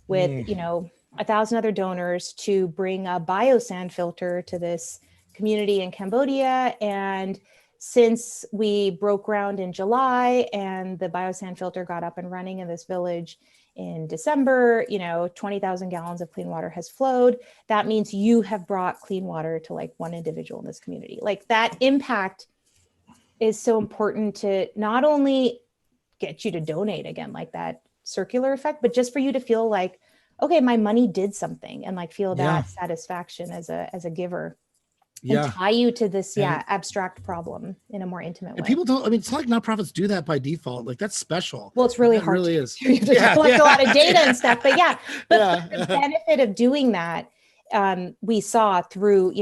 with 1,000 other donors to bring a biosand filter to this community in Cambodia. And since we broke ground in July and the biosand filter got up and running in this village in December, 20,000 gallons of clean water has flowed. That means you have brought clean water to like one individual in this community. Like that impact is so important to not only get you to donate again, like that circular effect, but just for you to feel like, okay, my money did something, and like feel that satisfaction as a giver. And tie you to this abstract problem in a more intimate way. People don't, it's not like nonprofits do that by default. Like that's special. Well, it's really hard. Really is. You have to collect a lot of data and stuff, but the benefit of doing that, we saw through,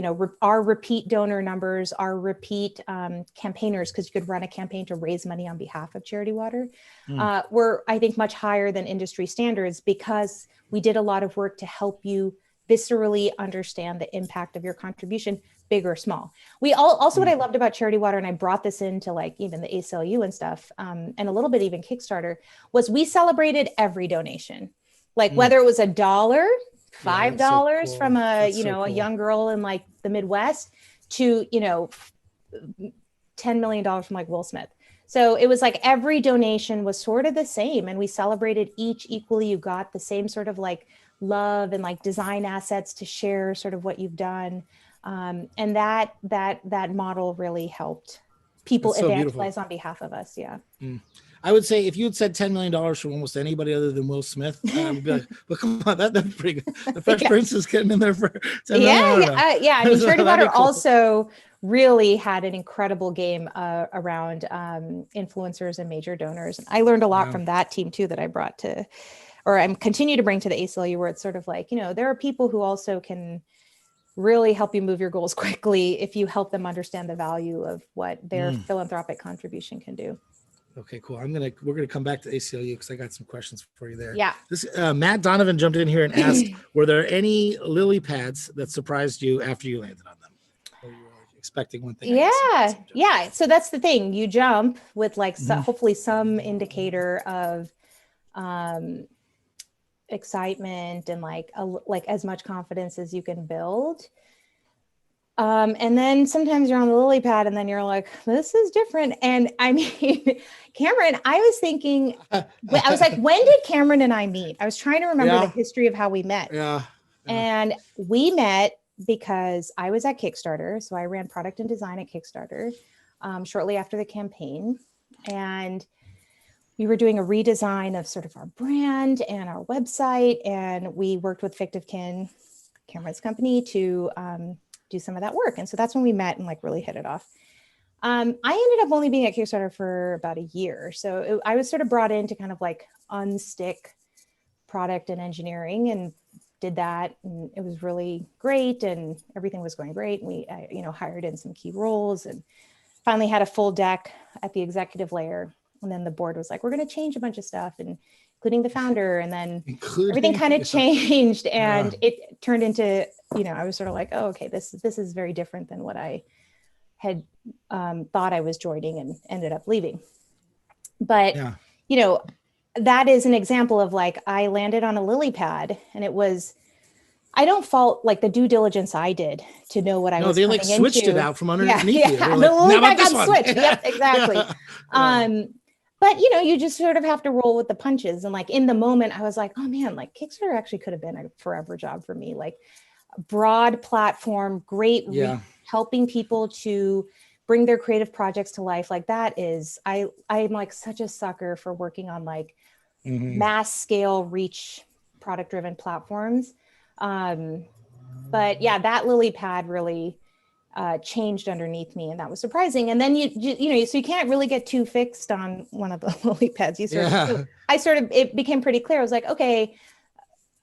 our repeat donor numbers, our repeat campaigners, because you could run a campaign to raise money on behalf of Charity Water, were, I think, much higher than industry standards, because we did a lot of work to help you viscerally understand the impact of your contribution, big or small. We also, what I loved about Charity Water, and I brought this into like even the ACLU and stuff, and a little bit even Kickstarter, was we celebrated every donation, like whether it was $1, $5 from a a young girl in like the Midwest to $10 million from like Will Smith. So it was like every donation was sort of the same, and we celebrated each equally. You got the same sort of like love and like design assets to share sort of what you've done. And that model really helped people That's so beautiful. evangelize on behalf of us. Yeah. I would say if you had said $10 million from almost anybody other than Will Smith, I would be like, well, come on, that's pretty good. The Fresh Yeah. Prince is getting in there for 10 Yeah, million. I don't know. yeah. I mean, So Charity that'd Water be cool. also really had an incredible game around influencers and major donors. And I learned a lot Yeah. from that team too that I brought to, or I'm continue to bring to the ACLU, where it's sort of like, there are people who also can really help you move your goals quickly if you help them understand the value of what their philanthropic contribution can do. Okay, cool. We're gonna come back to ACLU because I got some questions for you there. Yeah. This Matt Donovan jumped in here and asked, were there any lily pads that surprised you after you landed on them? Or you were like expecting one thing? Yeah. So that's the thing. You jump with like hopefully some indicator of excitement and like as much confidence as you can build. And then sometimes you're on the lily pad and then you're like, this is different. And I mean, Cameron, I was thinking, I was like, when did Cameron and I meet? I was trying to remember the history of how we met. Yeah. And we met because I was at Kickstarter. So I ran product and design at Kickstarter shortly after the campaign. And we were doing a redesign of sort of our brand and our website. And we worked with Fictive Kin, Cameron's company, to do some of that work. And so that's when we met and like really hit it off. I ended up only being at Kickstarter for about a year. So I was sort of brought in to kind of like unstick product and engineering, and did that. And it was really great. And everything was going great. And we, hired in some key roles and finally had a full deck at the executive layer. And then the board was like, we're going to change a bunch of stuff, and including the founder. And then everything kind of changed, and it turned into, I was sort of like, oh, okay, this is very different than what I had thought I was joining and ended up leaving. But, that is an example of like, I landed on a lily pad, and I don't fault like the due diligence I did to know what I was. No, they like switched it out from underneath you. Yeah. The lily pad got switched. Yep, exactly. But you just sort of have to roll with the punches. And like in the moment, I was like, oh man, like Kickstarter actually could have been a forever job for me. Like broad platform, great, helping people to bring their creative projects to life. Like that is, I'm like such a sucker for working on like mass scale reach product driven platforms. But yeah, that lily pad really changed underneath me, and that was surprising. And then so you can't really get too fixed on one of the lily pads. It became pretty clear. I was like, okay,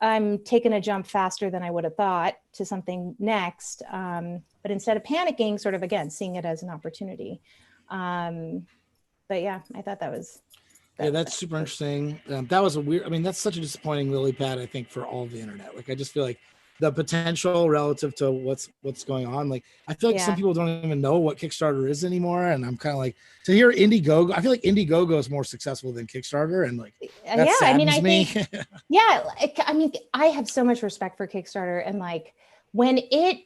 I'm taking a jump faster than I would have thought to something next. But instead of panicking, sort of again, seeing it as an opportunity. But yeah, I thought that was. That's super interesting. That was that's such a disappointing lily pad, I think, for all of the internet. Like, I just feel like the potential relative to what's going on. Like, I feel like some people don't even know what Kickstarter is anymore. And I'm kind of like, to hear Indiegogo, I feel like Indiegogo is more successful than Kickstarter. And like, that saddens me. I have so much respect for Kickstarter. And like, when it,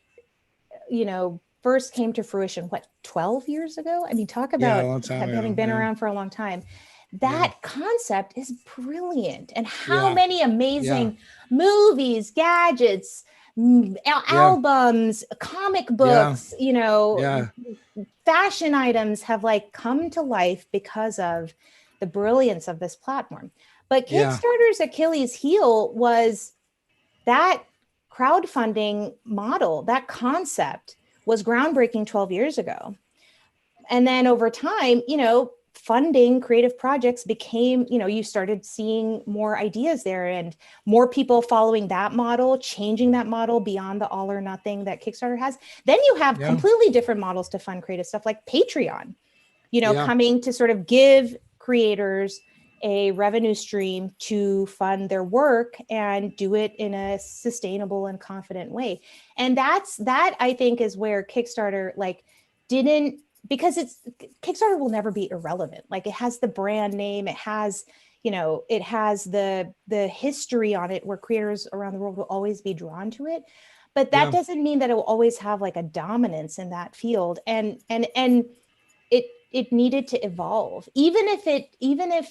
first came to fruition, 12 years ago? I mean, talk about having been around for a long time. That concept is brilliant. And how many amazing movies, gadgets, albums, comic books, fashion items have like come to life because of the brilliance of this platform. But Kickstarter's Achilles heel was that crowdfunding model. That concept was groundbreaking 12 years ago. And then over time, funding creative projects became, you started seeing more ideas there and more people following that model, changing that model beyond the all or nothing that Kickstarter has. Then you have completely different models to fund creative stuff like Patreon, coming to sort of give creators a revenue stream to fund their work and do it in a sustainable and confident way. And that I think is where Kickstarter because Kickstarter will never be irrelevant. Like it has the brand name, it has, it has the history on it where creators around the world will always be drawn to it. But that doesn't mean that it will always have like a dominance in that field. And it needed to evolve. Even if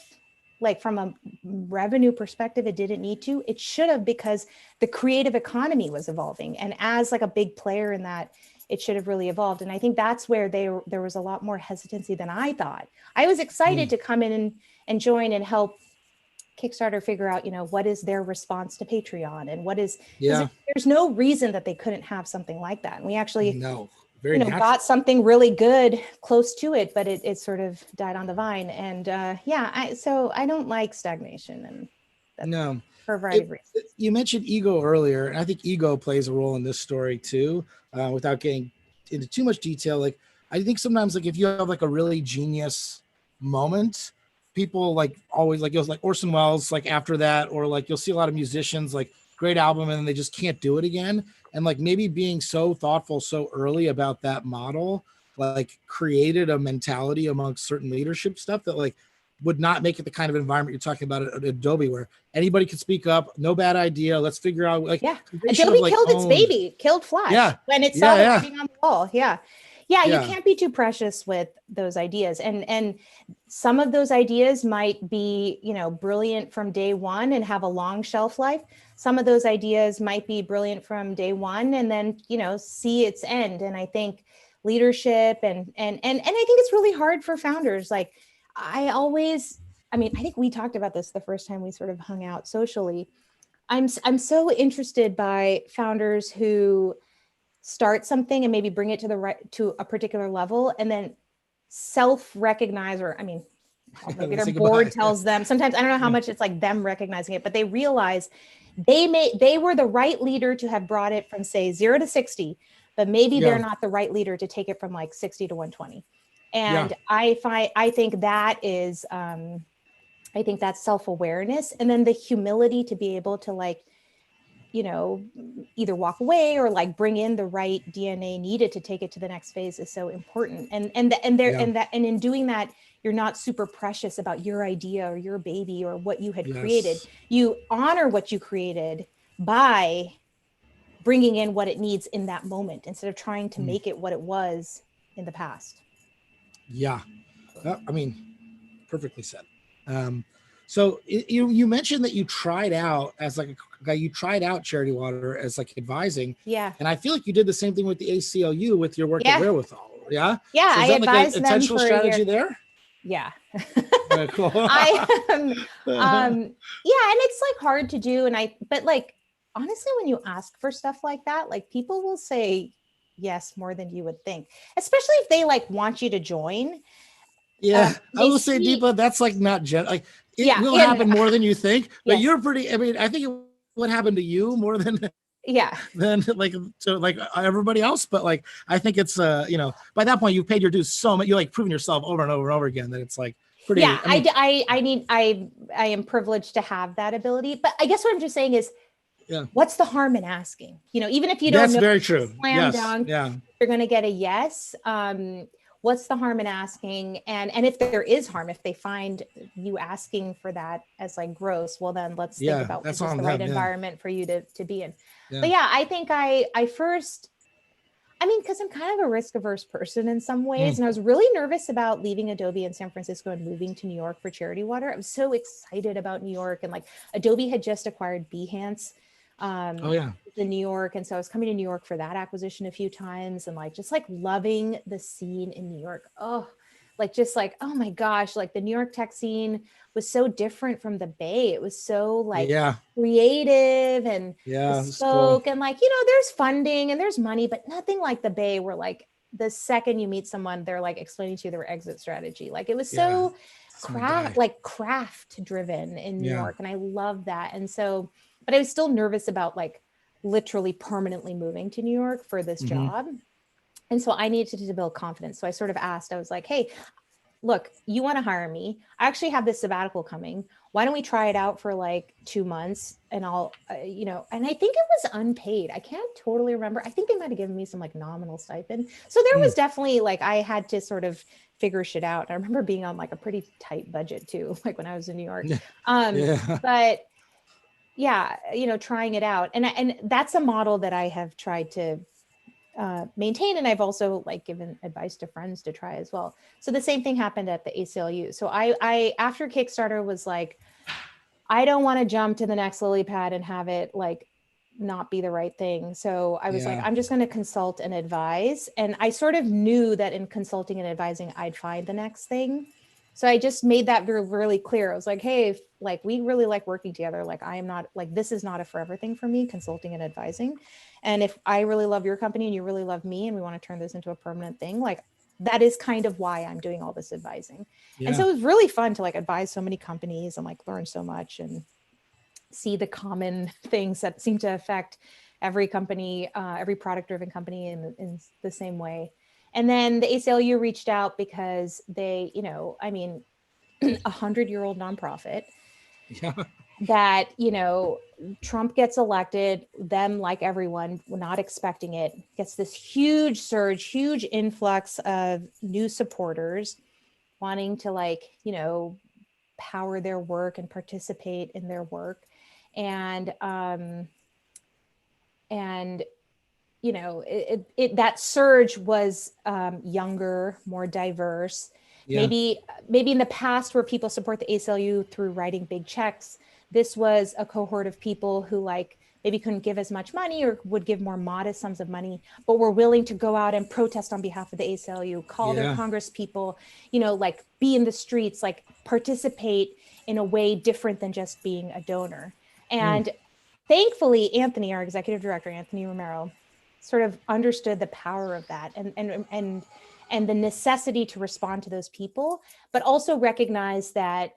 like from a revenue perspective, it didn't need to, it should have, because the creative economy was evolving. And as like a big player in that it should have really evolved. And I think that's where there was a lot more hesitancy than I thought. I was excited to come in and join and help Kickstarter figure out, what is their response to Patreon and what is, because there's no reason that they couldn't have something like that. And we actually, very natural. got something really good close to it, but it sort of died on the vine. And so I don't like stagnation, and that's for a variety of reasons. You mentioned ego earlier, and I think ego plays a role in this story too, without getting into too much detail. Like, I think sometimes, like, if you have like a really genius moment, people like always like, like Orson Welles, like after that, or like you'll see a lot of musicians like great album and then they just can't do it again. And like maybe being so thoughtful so early about that model, like created a mentality amongst certain leadership stuff that like would not make it the kind of environment you're talking about at Adobe, where anybody could speak up, no bad idea, let's figure out. Like, Adobe killed its baby, killed Flash when it saw it writing on the wall. You can't be too precious with those ideas, and some of those ideas might be brilliant from day one and have a long shelf life. Some of those ideas might be brilliant from day one and then see its end. And I think leadership and I think it's really hard for founders. Like, I think we talked about this the first time we sort of hung out socially. I'm so interested by founders who start something and maybe bring it to a particular level and then self-recognize, or maybe their board tells them. Sometimes I don't know how much it's like them recognizing it, but they realize they were the right leader to have brought it from, say, 0 to 60, but maybe they're not the right leader to take it from like 60 to 120. And I think that is I think that's self-awareness, and then the humility to be able to like either walk away or like bring in the right DNA needed to take it to the next phase is so important. And in doing that, you're not super precious about your idea or your baby or what you had created. You honor what you created by bringing in what it needs in that moment instead of trying to make it what it was in the past. Perfectly said. So you mentioned that you tried out as like you tried out Charity Water as like advising. Yeah. And I feel like you did the same thing with the ACLU with your work at Wherewithal. Yeah. Yeah. So is I that advised like an them intentional for strategy there? Yeah. Very cool. And it's like hard to do. But like, honestly, when you ask for stuff like that, like people will say yes more than you would think, especially if they like want you to join. Yeah, I will say, Deepa, that's like not like it will happen more than you think, but you're pretty. I think it would happen to you more than than like to like everybody else. But like I think it's by that point you've paid your dues so much. You like proven yourself over and over and over again that it's like pretty. Yeah, I am privileged to have that ability. But I guess what I'm just saying is, what's the harm in asking? Even if you don't know, that's very true. Slam dunk, you're going to get a yes. What's the harm in asking? And if there is harm, if they find you asking for that as like gross, well, then let's think about what's the right environment for you to be in. But I think I first, because I'm kind of a risk averse person in some ways. And I was really nervous about leaving Adobe in San Francisco and moving to New York for Charity Water. I was so excited about New York, and like Adobe had just acquired Behance in New York. And so I was coming to New York for that acquisition a few times, and like, just like loving the scene in New York. Oh my gosh, like the New York tech scene was so different from the Bay. It was so like creative and bespoke, and like, there's funding and there's money, but nothing like the Bay, where like the second you meet someone, they're like explaining to you their exit strategy. Like it was so craft driven in New York. And I love that. And so, but I was still nervous about like literally permanently moving to New York for this job. And so I needed to build confidence. So I sort of asked, I was like, hey, look, you want to hire me? I actually have this sabbatical coming. Why don't we try it out for like 2 months, and I'll, and I think it was unpaid. I can't totally remember. I think they might've given me some like nominal stipend. So there was definitely like, I had to sort of figure shit out. I remember being on like a pretty tight budget too, like when I was in New York. But trying it out. And that's a model that I have tried to maintain. And I've also like given advice to friends to try as well. So the same thing happened at the ACLU. So I after Kickstarter was like, I don't want to jump to the next lily pad and have it like not be the right thing. So I was like, Yeah. I'm just going to consult and advise. And I sort of knew that in consulting and advising, I'd find the next thing. So I just made that really clear. I was like, hey, if, like, we really like working together. Like, I am not, like, this is not a forever thing for me, consulting and advising. And if I really love your company and you really love me and we want to turn this into a permanent thing, like, that is kind of why I'm doing all this advising. And so Yeah. it was really fun to like advise so many companies and like learn so much and see the common things that seem to affect every company, every product driven company in the same way. And then the ACLU reached out because they, you know, I mean, 100-year-old nonprofit Yeah. that, you know, Trump gets elected, them, like everyone, not expecting it, gets this huge surge, huge influx of new supporters wanting to, like, you know, power their work and participate in their work. And and you know, that surge was younger, more diverse. Yeah. Maybe in the past where people support the ACLU through writing big checks, this was a cohort of people who like maybe couldn't give as much money or would give more modest sums of money, but were willing to go out and protest on behalf of the ACLU, call their Yeah. Congress people, you know, like be in the streets, like participate in a way different than just being a donor. Mm. And thankfully, Anthony, our executive director, Anthony Romero, sort of understood the power of that and the necessity to respond to those people, but also recognize that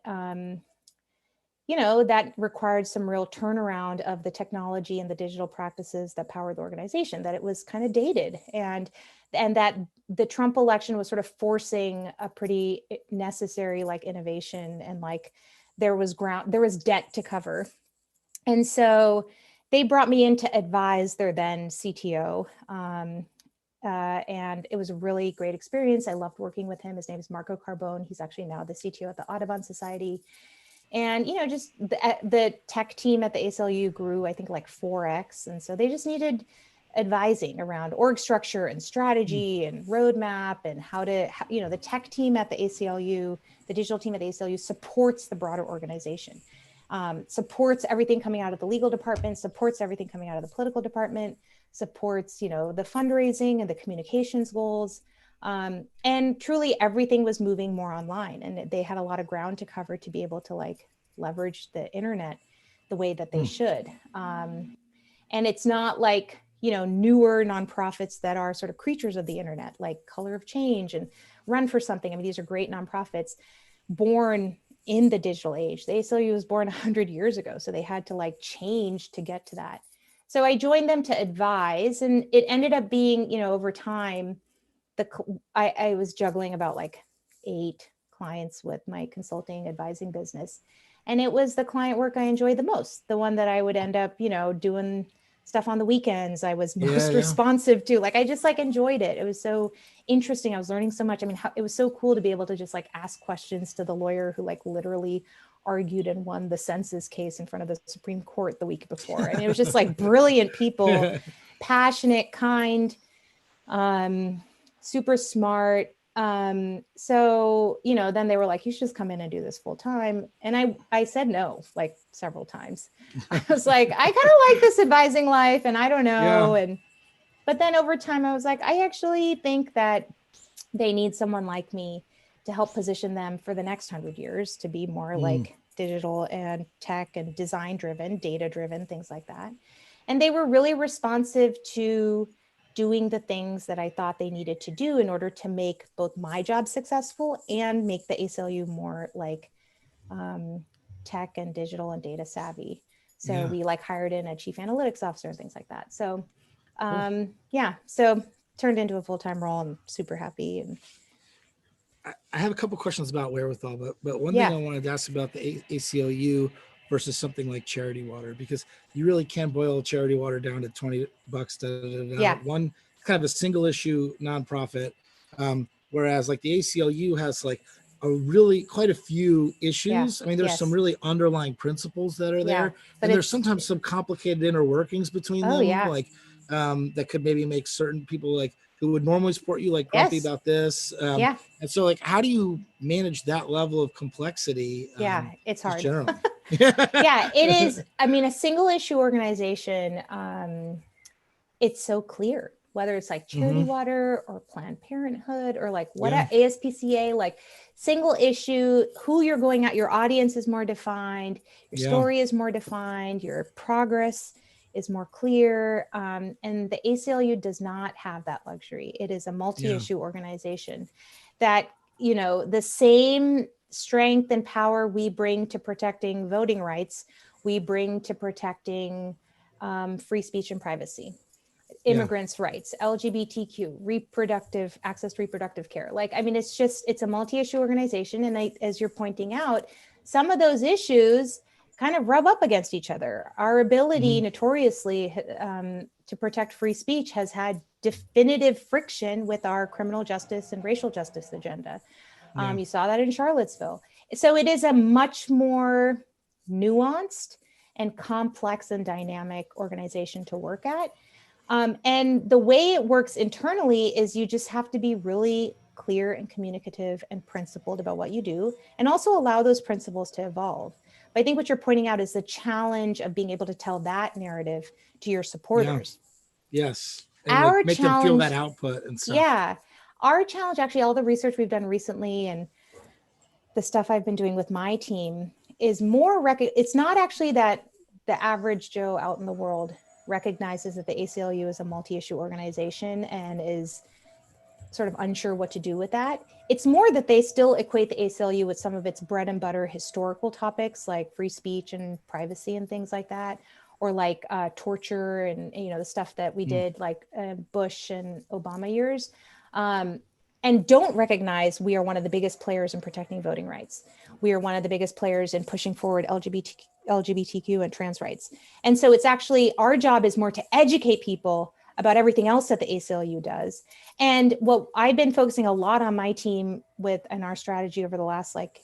you know, that required some real turnaround of the technology and the digital practices that power the organization, that it was kind of dated, and that the Trump election was sort of forcing a pretty necessary like innovation, and like there was debt to cover. And so they brought me in to advise their then CTO. And it was a really great experience. I loved working with him. His name is Marco Carbone. He's actually now the CTO at the Audubon Society. And, you know, just the tech team at the ACLU grew, I think, like 4x. And so they just needed advising around org structure and Mm. strategy and roadmap and how to, you know, the tech team at the ACLU, the digital team at the ACLU supports the broader organization, supports everything coming out of the legal department, supports everything coming out of the political department, supports, you know, the fundraising and the communications goals. And truly everything was moving more online, and they had a lot of ground to cover to be able to like leverage the internet the way that they Mm. should. And it's not like, you know, newer nonprofits that are sort of creatures of the internet, like Color of Change and Run for Something. I mean, these are great nonprofits born in the digital age. The ACLU was born 100 years ago, so they had to like change to get to that. So I joined them to advise, and it ended up being, you know, over time, I was juggling about like 8 clients with my consulting advising business. And it was the client work I enjoyed the most, the one that I would end up, you know, doing stuff on the weekends. I was Yeah. most Yeah. responsive to. Like, I just like enjoyed it. It was so interesting. I was learning so much. I mean, it was so cool to be able to just like ask questions to the lawyer who like literally argued and won the census case in front of the Supreme Court the week before. I mean, it was just like brilliant people, passionate, kind, um, super smart. So, you know, then they were like, you should just come in and do this full time. And I said no, like several times. I was like, I kind of like this advising life and I don't Yeah. know. But then over time, I was like, I actually think that they need someone like me to help position them for the next 100 years to be more Mm. like digital and tech and design driven, data driven, things like that. And they were really responsive to doing the things that I thought they needed to do in order to make both my job successful and make the ACLU more like um, tech and digital and data savvy. So Yeah. we like hired in a chief analytics officer and things like that. So Cool. yeah, so turned into a full-time role. I'm super happy. And I have a couple questions about wherewithal, but one thing yeah, I wanted to ask about the ACLU versus something like charity water, because you really can boil charity water down to $20. Da, da, da, da. yeah, One kind of a single issue nonprofit, whereas like the ACLU has like a really quite a few yeah, issues. I mean, there's some yes, really underlying principles that are yeah. there, But and there's it's, sometimes some complicated inner workings between oh them, yeah, like that could maybe make certain people like who would normally support you like grumpy yes, about this. yeah, And so, like, how do you manage that level of complexity, yeah, it's just hard. generally? Yeah, it is. I mean, a single issue organization, it's so clear, whether it's like Charity Water or Planned Parenthood or like what ASPCA, like single issue, who you're going at, your audience is more defined, your story is more defined, your progress is more clear. And the ACLU does not have that luxury. It is a multi-issue organization that, you know, the same strength and power we bring to protecting voting rights, we bring to protecting free speech and privacy, immigrants' rights, LGBTQ, reproductive access to reproductive care. Like, I mean, it's a multi-issue organization. And as you're pointing out, some of those issues kind of rub up against each other. Our ability notoriously to protect free speech has had definitive friction with our criminal justice and racial justice agenda. You saw that in Charlottesville. So it is a much more nuanced and complex and dynamic organization to work at. And the way it works internally is you just have to be really clear and communicative and principled about what you do, and also allow those principles to evolve. But I think what you're pointing out is the challenge of being able to tell that narrative to your supporters. Yes. And Our like make them feel that output and stuff. Yeah. Our challenge, actually, all the research we've done recently and the stuff I've been doing with my team is more, it's not actually that the average Joe out in the world recognizes that the ACLU is a multi-issue organization and is sort of unsure what to do with that. It's more that they still equate the ACLU with some of its bread and butter historical topics like free speech and privacy and things like that, or like torture and, you know, the stuff that we did like Bush and Obama years, and don't recognize we are one of the biggest players in protecting voting rights. We are one of the biggest players in pushing forward LGBTQ and trans rights. And so it's actually, our job is more to educate people about everything else that the ACLU does. And what I've been focusing a lot on my team with and our strategy over the last like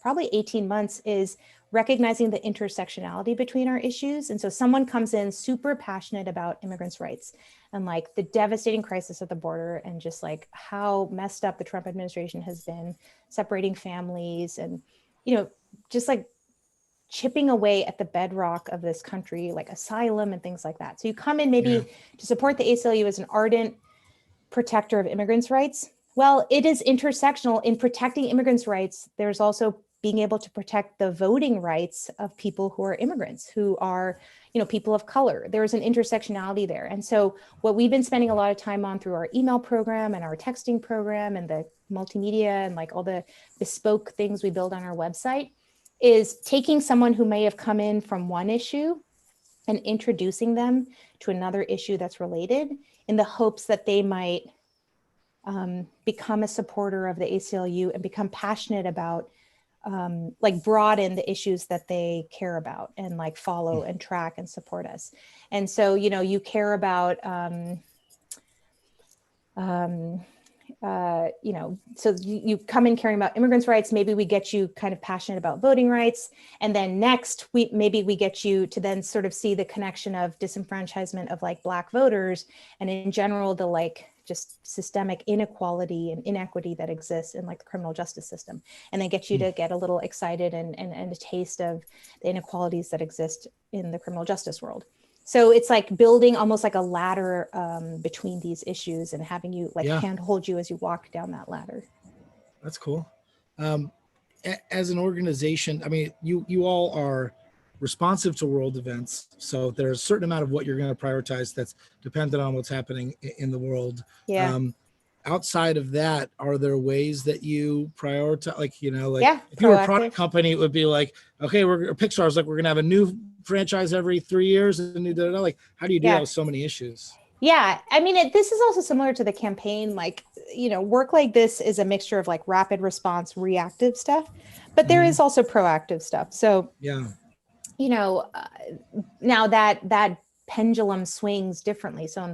probably 18 months is recognizing the intersectionality between our issues. And so someone comes in super passionate about immigrants' rights and like the devastating crisis at the border and just like how messed up the Trump administration has been separating families and, you know, just like chipping away at the bedrock of this country, like asylum and things like that. So you come in maybe to support the ACLU as an ardent protector of immigrants' rights. Well, it is intersectional in protecting immigrants' rights. There's also being able to protect the voting rights of people who are immigrants, who are, you know, people of color. There's an intersectionality there. And so what we've been spending a lot of time on through our email program and our texting program and the multimedia and like all the bespoke things we build on our website is taking someone who may have come in from one issue and introducing them to another issue that's related in the hopes that they might become a supporter of the ACLU and become passionate about like broaden the issues that they care about and like follow and track and support us. And so, you know, you care about, you know, so you come in caring about immigrants' rights. Maybe we get you kind of passionate about voting rights. And then next, maybe we get you to then sort of see the connection of disenfranchisement of like Black voters and in general, the like just systemic inequality and inequity that exists in like the criminal justice system. And then get you to get a little excited and a taste of the inequalities that exist in the criminal justice world. So it's like building almost like a ladder between these issues and having you like hand hold you as you walk down that ladder. That's cool. As an organization, I mean, you all are responsive to world events. So there's a certain amount of what you're going to prioritize that's dependent on what's happening in the world. Yeah. Outside of that, are there ways that you prioritize? Like, you know, like if you were a product company, it would be like, okay, Pixar's like, we're going to have a new franchise every 3 years. And like, how do you do that with so many issues? Yeah. I mean, this is also similar to the campaign. Like, you know, work like this is a mixture of like rapid response, reactive stuff, but there is also proactive stuff. So, you know, now that pendulum swings differently. So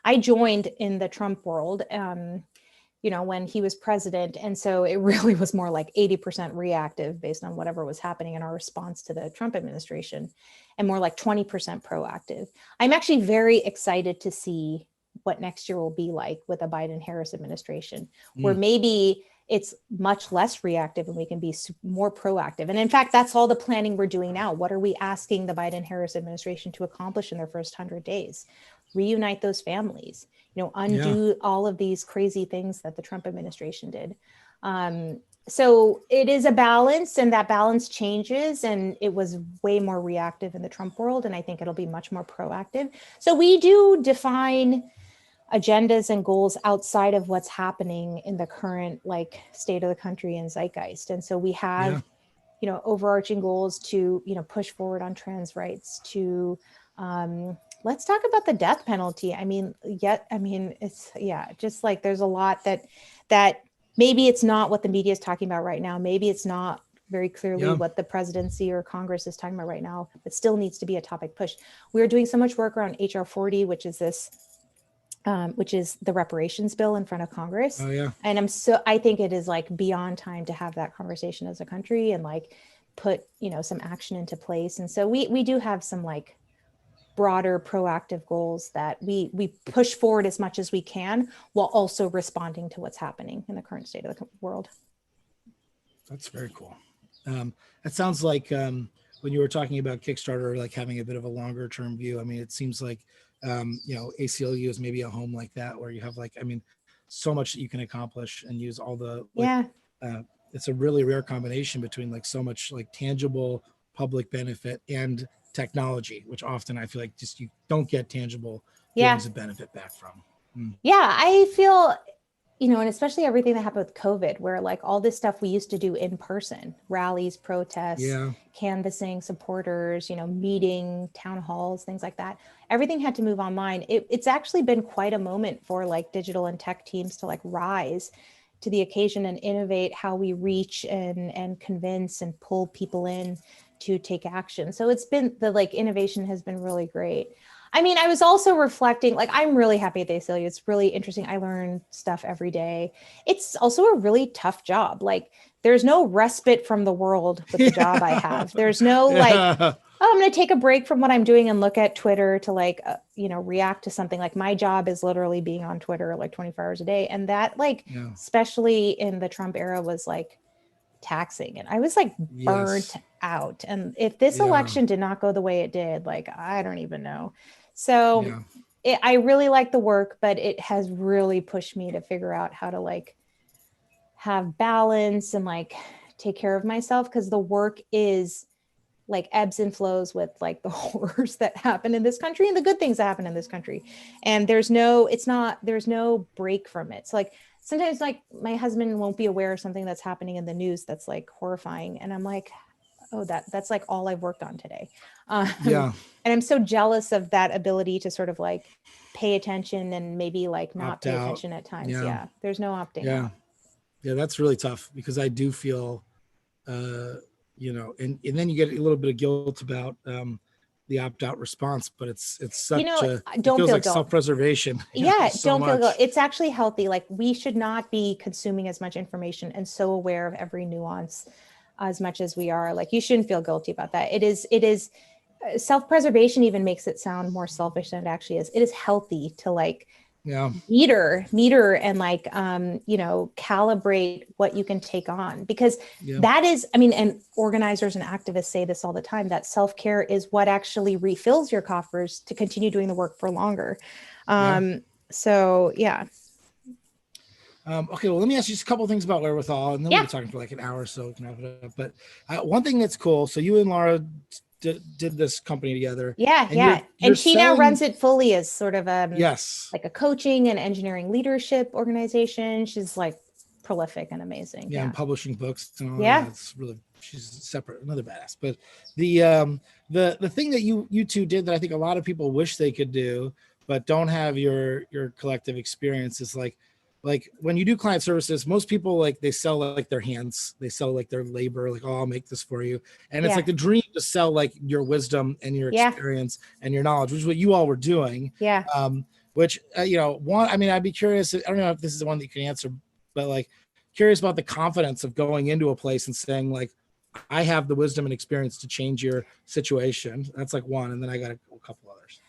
I joined in the Trump world, you know, when he was president. And so it really was more like 80% reactive based on whatever was happening in our response to the Trump administration and more like 20% proactive. I'm actually very excited to see what next year will be like with a Biden-Harris administration, where maybe it's much less reactive and we can be more proactive. And in fact, that's all the planning we're doing now. What are we asking the Biden-Harris administration to accomplish in their first 100 days? Reunite those families, undo all of these crazy things that the Trump administration did. So it is a balance, and that balance changes, and it was way more reactive in the Trump world. And I think it'll be much more proactive. So we do define agendas and goals outside of what's happening in the current state of the country and zeitgeist. And so we have, overarching goals to, push forward on trans rights, to, let's talk about the death penalty. It's just there's a lot that maybe it's not what the media is talking about right now. Maybe it's not very clearly what the presidency or Congress is talking about right now, but still needs to be a topic push. We're doing so much work around HR 40, which is the reparations bill in front of Congress. Oh, yeah. And I think it is beyond time to have that conversation as a country and put, some action into place. And so we do have some broader proactive goals that we push forward as much as we can while also responding to what's happening in the current state of the world. That's very cool. It sounds like when you were talking about Kickstarter, having a bit of a longer term view, it seems like ACLU is maybe a home like that, where you have so much that you can accomplish and use all the it's a really rare combination between so much tangible public benefit and technology, which often I feel just you don't get tangible feelings of benefit back from. Yeah, I feel, and especially everything that happened with COVID, where all this stuff we used to do in person, rallies, protests, canvassing supporters, meeting, town halls, things like that. Everything had to move online. It's actually been quite a moment for digital and tech teams to rise to the occasion and innovate how we reach and convince and pull people in to take action. So it's been innovation has been really great. I was also reflecting, I'm really happy at the ACLU. It's really interesting. I learn stuff every day. It's also a really tough job. There's no respite from the world with the job I have. There's no I'm going to take a break from what I'm doing and look at Twitter to react to something. My job is literally being on Twitter 24 hours a day. And that especially in the Trump era was taxing. And I was burnt out. And if this election did not go the way it did, I don't even know. So I really like the work, but it has really pushed me to figure out how to have balance and take care of myself, because the work is ebbs and flows with the horrors that happen in this country and the good things that happen in this country. And there's no break from it. So sometimes my husband won't be aware of something that's happening in the news that's horrifying. And I'm oh, that's all I've worked on today. And I'm so jealous of that ability to sort of pay attention and maybe not pay attention at times. Yeah. There's no opting out. Yeah, that's really tough, because I do feel, and then you get a little bit of guilt about the opt-out response, but it's such it feels like self-preservation. Don't feel guilt. It's actually healthy. We should not be consuming as much information and so aware of every nuance as much as we are. You shouldn't feel guilty about that. It is self-preservation even makes it sound more selfish than it actually is. It is healthy to meter and calibrate what you can take on, because that is, and organizers and activists say this all the time, that self-care is what actually refills your coffers to continue doing the work for longer. So okay, well, let me ask you just a couple of things about Wherewithal, and then we'll be talking for an hour or so. We can wrap it up. But one thing that's cool, so you and Laura did this company together. And she now runs it fully as sort of a a coaching and engineering leadership organization. She's prolific and amazing. And publishing books and all that. It's really, she's separate, another badass. But the thing that you two did that I think a lot of people wish they could do but don't have your collective experience is when you do client services, most people they sell their hands, they sell their labor, oh, I'll make this for you. And it's the dream to sell your wisdom and your experience and your knowledge, which is what you all were doing. Which I'd be curious, I don't know if this is the one that you can answer, but curious about the confidence of going into a place and saying I have the wisdom and experience to change your situation. That's one. And then I got a couple others.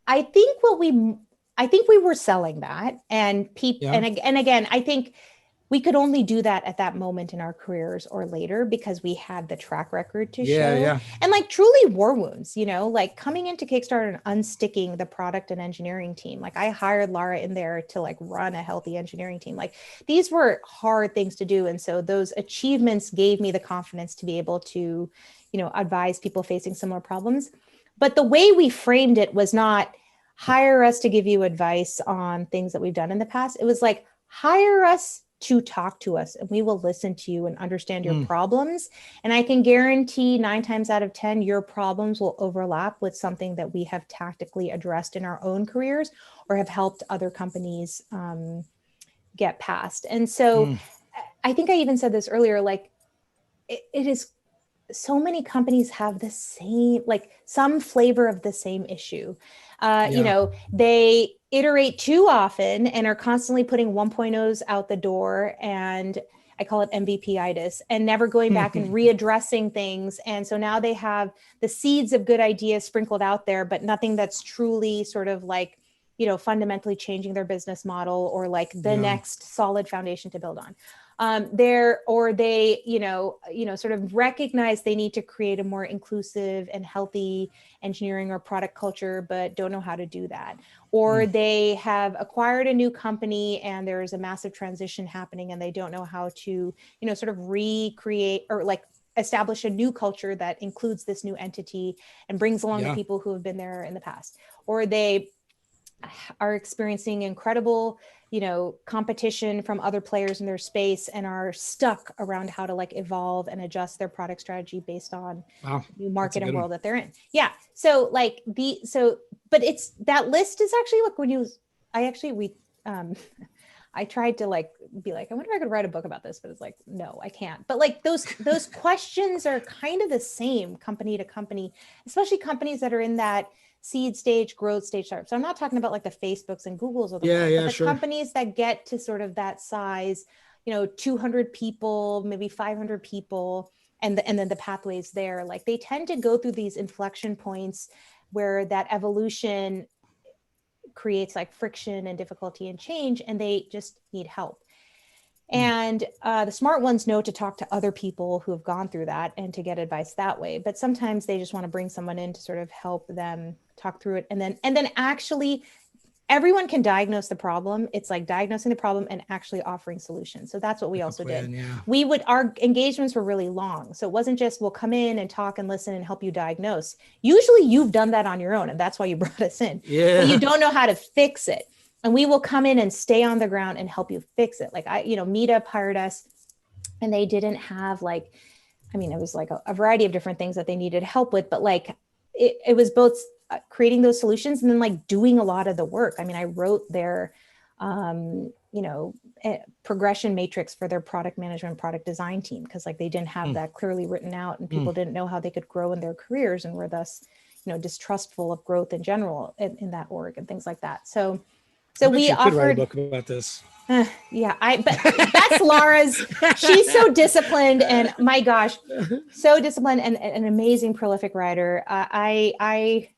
I think what we I think we were selling that, and people, Yeah. and again, I think we could only do that at that moment in our careers or later because we had the track record to Yeah. show, Yeah. and like truly war wounds, like coming into Kickstarter and unsticking the product and engineering team. Like I hired Lara in there to like run a healthy engineering team. Like these were hard things to do. And so those achievements gave me the confidence to be able to, advise people facing similar problems. But the way we framed it was not hire us to give you advice on things that we've done in the past. It was like, hire us to talk to us and we will listen to you and understand your problems. And I can guarantee 9 times out of 10, your problems will overlap with something that we have tactically addressed in our own careers or have helped other companies get past. And so I think I even said this earlier, like it is so many companies have the same, like some flavor of the same issue. They iterate too often and are constantly putting 1.0s out the door. And I call it MVP-itis, and never going back and readdressing things. And so now they have the seeds of good ideas sprinkled out there, but nothing that's truly sort of like, fundamentally changing their business model or like the next solid foundation to build on. They sort of recognize they need to create a more inclusive and healthy engineering or product culture, but don't know how to do that. Or they have acquired a new company and there's a massive transition happening and they don't know how to, sort of recreate or like establish a new culture that includes this new entity and brings along the people who have been there in the past. Or they are experiencing incredible, competition from other players in their space and are stuck around how to like evolve and adjust their product strategy based on new market and world that they're in. Yeah. So like but it's, that list is actually like I tried to like be like, I wonder if I could write a book about this, but it's like, no, I can't. But like those questions are kind of the same company to company, especially companies that are in that seed stage, growth stage startup. So I'm not talking about like the Facebooks and Googles of the world, but the companies that get to sort of that size, 200 people, maybe 500 people, and then the pathways there, like they tend to go through these inflection points where that evolution creates like friction and difficulty and change, and they just need help. And the smart ones know to talk to other people who have gone through that and to get advice that way. But sometimes they just want to bring someone in to sort of help them talk through it. And then actually everyone can diagnose the problem. It's like diagnosing the problem and actually offering solutions. So that's what we also did. Yeah. Our engagements were really long. So it wasn't just, we'll come in and talk and listen and help you diagnose. Usually you've done that on your own and that's why you brought us in. Yeah. But you don't know how to fix it. And we will come in and stay on the ground and help you fix it. Like Meetup hired us and they didn't have like, it was like a variety of different things that they needed help with, but like it was both creating those solutions and then like doing a lot of the work. I wrote their, progression matrix for their product management, product design team. Cause like they didn't have that clearly written out and people didn't know how they could grow in their careers and were thus, distrustful of growth in general in that org and things like that. So we offered. Could write a book about this. But that's Lara's. She's so disciplined, and my gosh, so disciplined and an amazing, prolific writer. I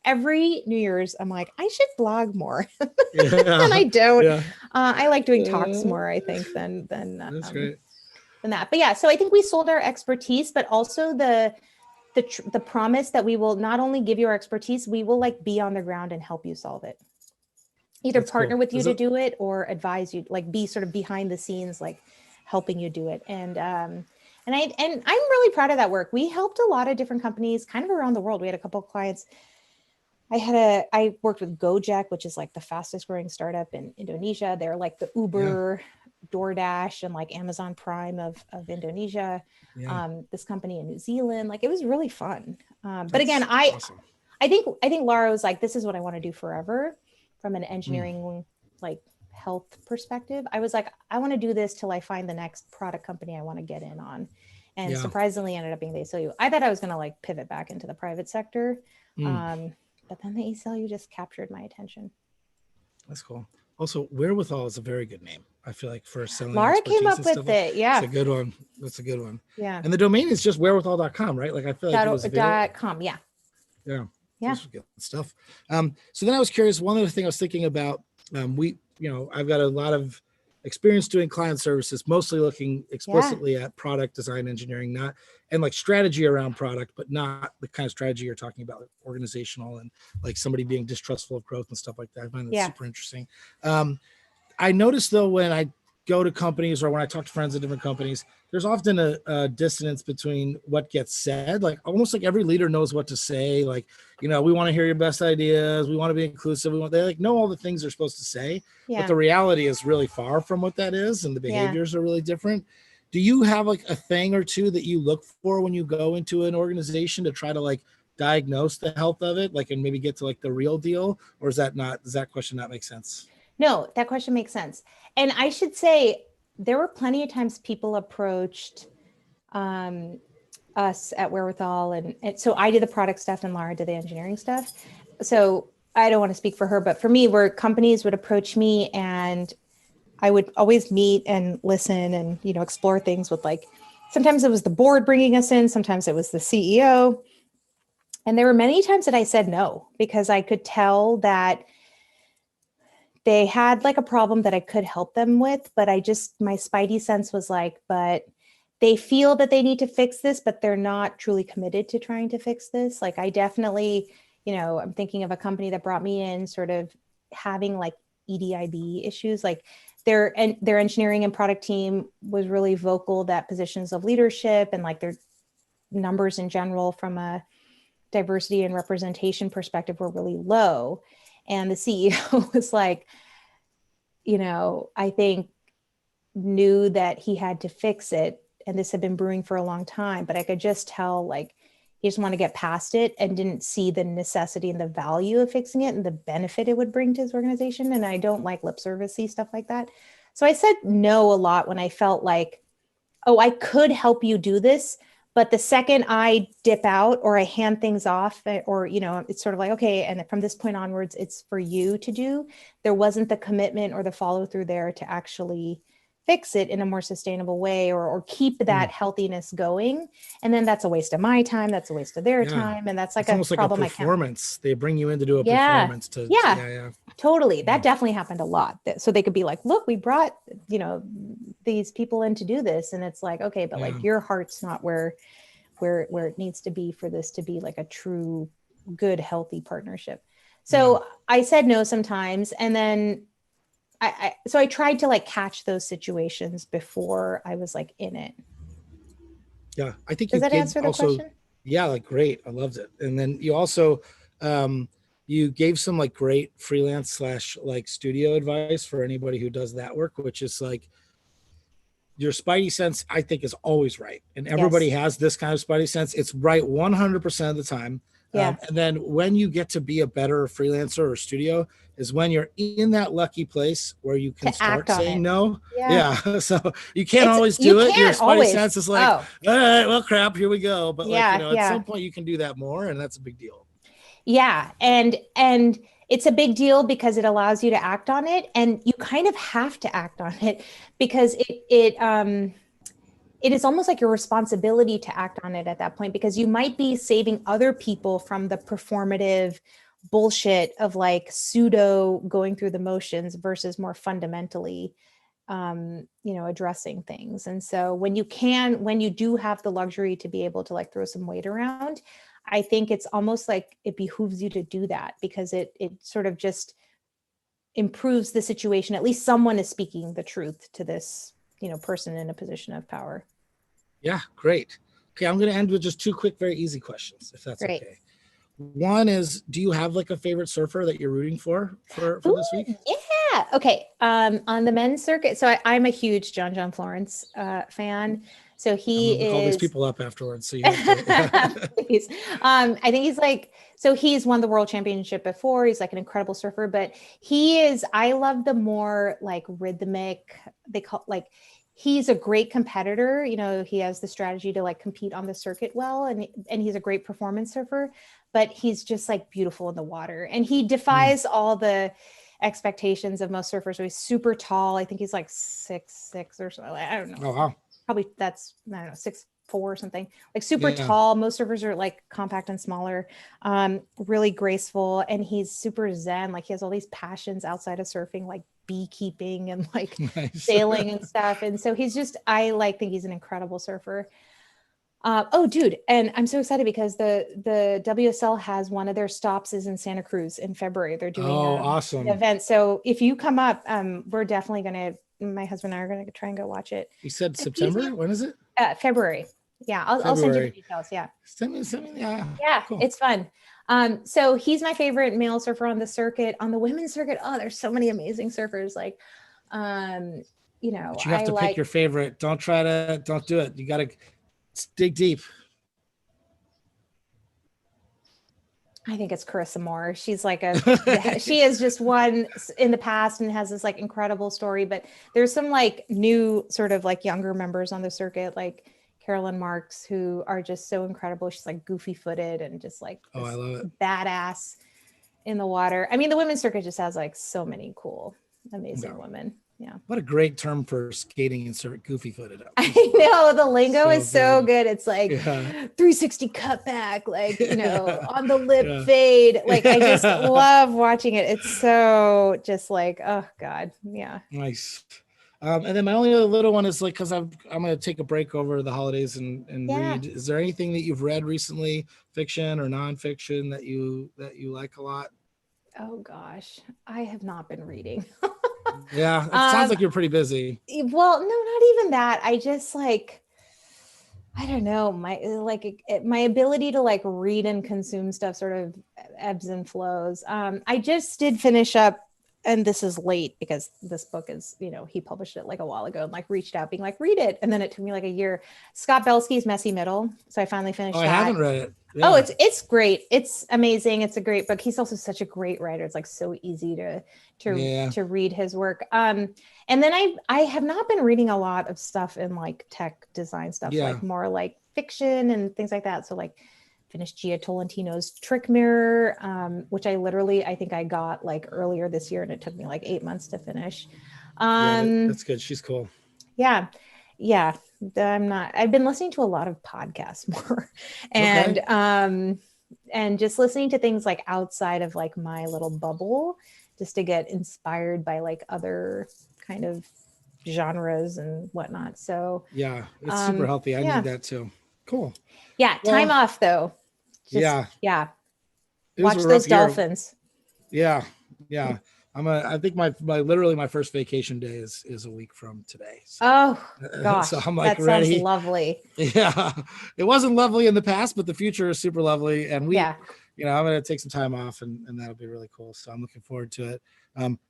every New Year's, I'm like, I should blog more, and I don't. Yeah. I like doing talks more, I think, than that's great. Than that. But yeah, so I think we sold our expertise, but also the promise that we will not only give you our expertise, we will like be on the ground and help you solve it. Either that's partner cool. with you to do it or advise you, like be sort of behind the scenes, like helping you do it. And I'm really proud of that work. We helped a lot of different companies kind of around the world. We had a couple of clients. I worked with Gojek, which is like the fastest growing startup in Indonesia. They're like the Uber, DoorDash, and like Amazon Prime of Indonesia. Yeah. This company in New Zealand, like it was really fun. But again, awesome. I think Lara was like, this is what I want to do forever. From an engineering, like health perspective, I was like, I want to do this till I find the next product company I want to get in on. And surprisingly ended up being the ACLU. I thought I was going to like pivot back into the private sector. But then the ACLU just captured my attention. That's cool. Also, Wherewithal is a very good name. I feel like for selling. Lara came up with it. Yeah. It's a good one. That's a good one. Yeah. And the domain is just wherewithal.com, right? Like I feel like it was .com. Yeah. Yeah. Yeah. This was good stuff. So then I was curious. One other thing I was thinking about, I've got a lot of experience doing client services, mostly looking Yeah. explicitly at product design engineering, not and like strategy around product, but not the kind of strategy you're talking about, like organizational and like somebody being distrustful of growth and stuff like that. I find that Yeah. super interesting. I noticed though, when I go to companies or when I talk to friends at different companies, there's often a dissonance between what gets said. Like almost like every leader knows what to say. Like, we want to hear your best ideas. We want to be inclusive. They like know all the things they're supposed to say, but Yeah. the reality is really far from what that is. And the Yeah. behaviors are really different. Do you have like a thing or two that you look for when you go into an organization to try to like diagnose the health of it, like, and maybe get to like the real deal? Or does that question not make sense? No, that question makes sense. And I should say there were plenty of times people approached um, us at Wherewithal. And so I did the product stuff and Lara did the engineering stuff. So I don't want to speak for her, but for me, where companies would approach me and I would always meet and listen and, explore things with like, sometimes it was the board bringing us in, sometimes it was the CEO. And there were many times that I said no, because I could tell that they had like a problem that I could help them with, but my spidey sense was like, but they feel that they need to fix this, but they're not truly committed to trying to fix this. Like I definitely, I'm thinking of a company that brought me in sort of having like EDIB issues, like their engineering and product team was really vocal that positions of leadership and like their numbers in general from a diversity and representation perspective were really low. And the CEO was like, I think knew that he had to fix it. And this had been brewing for a long time, but I could just tell like he just want to get past it and didn't see the necessity and the value of fixing it and the benefit it would bring to his organization. And I don't like lip service-y stuff like that. So I said no a lot when I felt like, oh, I could help you do this. But the second I dip out or I hand things off, or, it's sort of like, okay, and from this point onwards, it's for you to do. There wasn't the commitment or the follow through there to actually fix it in a more sustainable way or keep that healthiness going. And then that's a waste of my time. That's a waste of their time. And that's like It's a almost like a problem I can't. performance. They bring you in to do a Yeah. performance to Yeah. Totally. That definitely happened a lot. So they could be like, look, we brought, these people in to do this. And it's like, okay, but like your heart's not where it needs to be for this to be like a true, good, healthy partnership. So I said no sometimes. And then I tried to like catch those situations before I was like in it. Yeah. I think Does you that gave answer the also, question? yeah, like great. I loved it. And then you also, you gave some like great freelance slash like studio advice for anybody who does that work, which is like, your spidey sense, I think, is always right. And everybody has this kind of spidey sense. It's right 100% of the time. Yeah. And then when you get to be a better freelancer or studio is when you're in that lucky place where you can To start act on saying it. no. Yeah. So you can't always You do it. Your can't spidey always. sense is like, Oh, all right, well, crap, here we go. But like, yeah. at Yeah. some point you can do that more, and that's a big deal. Yeah. And it's a big deal because it allows you to act on it. And you kind of have to act on it because it is almost like your responsibility to act on it at that point, because you might be saving other people from the performative bullshit of like pseudo going through the motions versus more fundamentally addressing things. And so when you do have the luxury to be able to like throw some weight around, I think it's almost like it behooves you to do that, because it sort of just improves the situation. At least someone is speaking the truth to this person in a position of power. Yeah, great. Okay, I'm going to end with just two quick, very easy questions, if that's Great. okay. One is, do you have like a favorite surfer that you're rooting for this week? Yeah. Okay. On the men's circuit, so I'm a huge John Florence fan. So he I'm gonna call these is. people up afterwards. So you have to. Please. I think he's like. So he's won the world championship before. He's like an incredible surfer, but he is. I love the more like rhythmic. They call like. He's a great competitor. He has the strategy to like compete on the circuit well, and he's a great performance surfer, but he's just like beautiful in the water, and he defies all the expectations of most surfers. So he's super tall. I think he's like 6'6" or so. I don't know. Oh wow. Probably that's, I don't know, or something, like super Yeah. tall. Most surfers are like compact and smaller, really graceful. And he's super zen. Like he has all these passions outside of surfing, like beekeeping and like Nice. sailing and stuff. And so he's just, I like think he's an incredible surfer. Oh, dude. And I'm so excited because the WSL has one of their stops is in Santa Cruz in February. They're doing Awesome. an event. So if you come up, we're definitely going to, my husband and I are going to try and go watch it. You said September? When is it? February. Yeah. I'll send you the details. Yeah. Send me. Yeah. Yeah. Cool. It's fun. So he's my favorite male surfer on the circuit. On the women's circuit, oh, there's so many amazing surfers. Like, you know, but you have to pick your favorite. Don't do it. You got to dig deep. I think it's Carissa Moore. She's like she is just one in the past and has this like incredible story, but there's some like new sort of like younger members on the circuit, like Carolyn Marks, who are just so incredible. She's like goofy footed and just like I love it. Badass in the water. I mean, the women's circuit just has like so many cool, amazing women. Yeah. What a great term for skating and goofy footed. I know the lingo is so good. It's like 360 cutback, like, you know, on the lip fade. Like I just love watching it. It's so just like, oh God. Yeah. Nice. And then my only other little one is like, cause I'm going to take a break over the holidays and read. Is there anything that you've read recently, fiction or nonfiction that you like a lot? Oh gosh, I have not been reading. Yeah, it sounds like you're pretty busy. Well, no, not even that. I just like, I don't know, my ability to like read and consume stuff sort of ebbs and flows. I just did finish up, and this is late because this book is, you know, he published it like a while ago and like reached out being like, read it. And then it took me like a year. Scott Belsky's Messy Middle. So I finally finished that. I haven't read it. Yeah. Oh, it's great. It's amazing. It's a great book. He's also such a great writer. It's like so easy to read his work. And then I have not been reading a lot of stuff in like tech design stuff, like more like fiction and things like that. So like finished Gia Tolentino's Trick Mirror, which I think I got like earlier this year, and it took me like 8 months to finish. That's good. She's cool. Yeah. I've been listening to a lot of podcasts more and just listening to things like outside of like my little bubble, just to get inspired by like other kind of genres and whatnot. So yeah, it's super healthy. I need that too. Cool. Yeah. Time off though. Yeah. Watch those dolphins. Yeah. I think my literally my first vacation day is a week from today. So, oh gosh, so I'm like that ready. Sounds lovely. Yeah, it wasn't lovely in the past, but the future is super lovely. And I'm going to take some time off, and that'll be really cool. So I'm looking forward to it.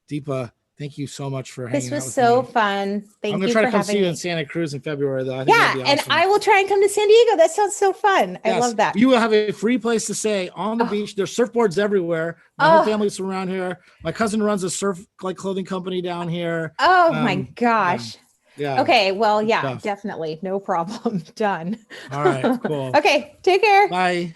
Deepa, thank you so much for hanging out. This was so fun. Thank you. I'm going to try to come see you in Santa Cruz in February, though. I think that'd be awesome. And I will try and come to San Diego. That sounds so fun. Yes. I love that. You will have a free place to stay on the beach. There's surfboards everywhere. My whole family's from around here. My cousin runs a surf like clothing company down here. Oh my gosh. Yeah. Okay. Well, definitely. No problem. Done. All right. Cool. Okay. Take care. Bye.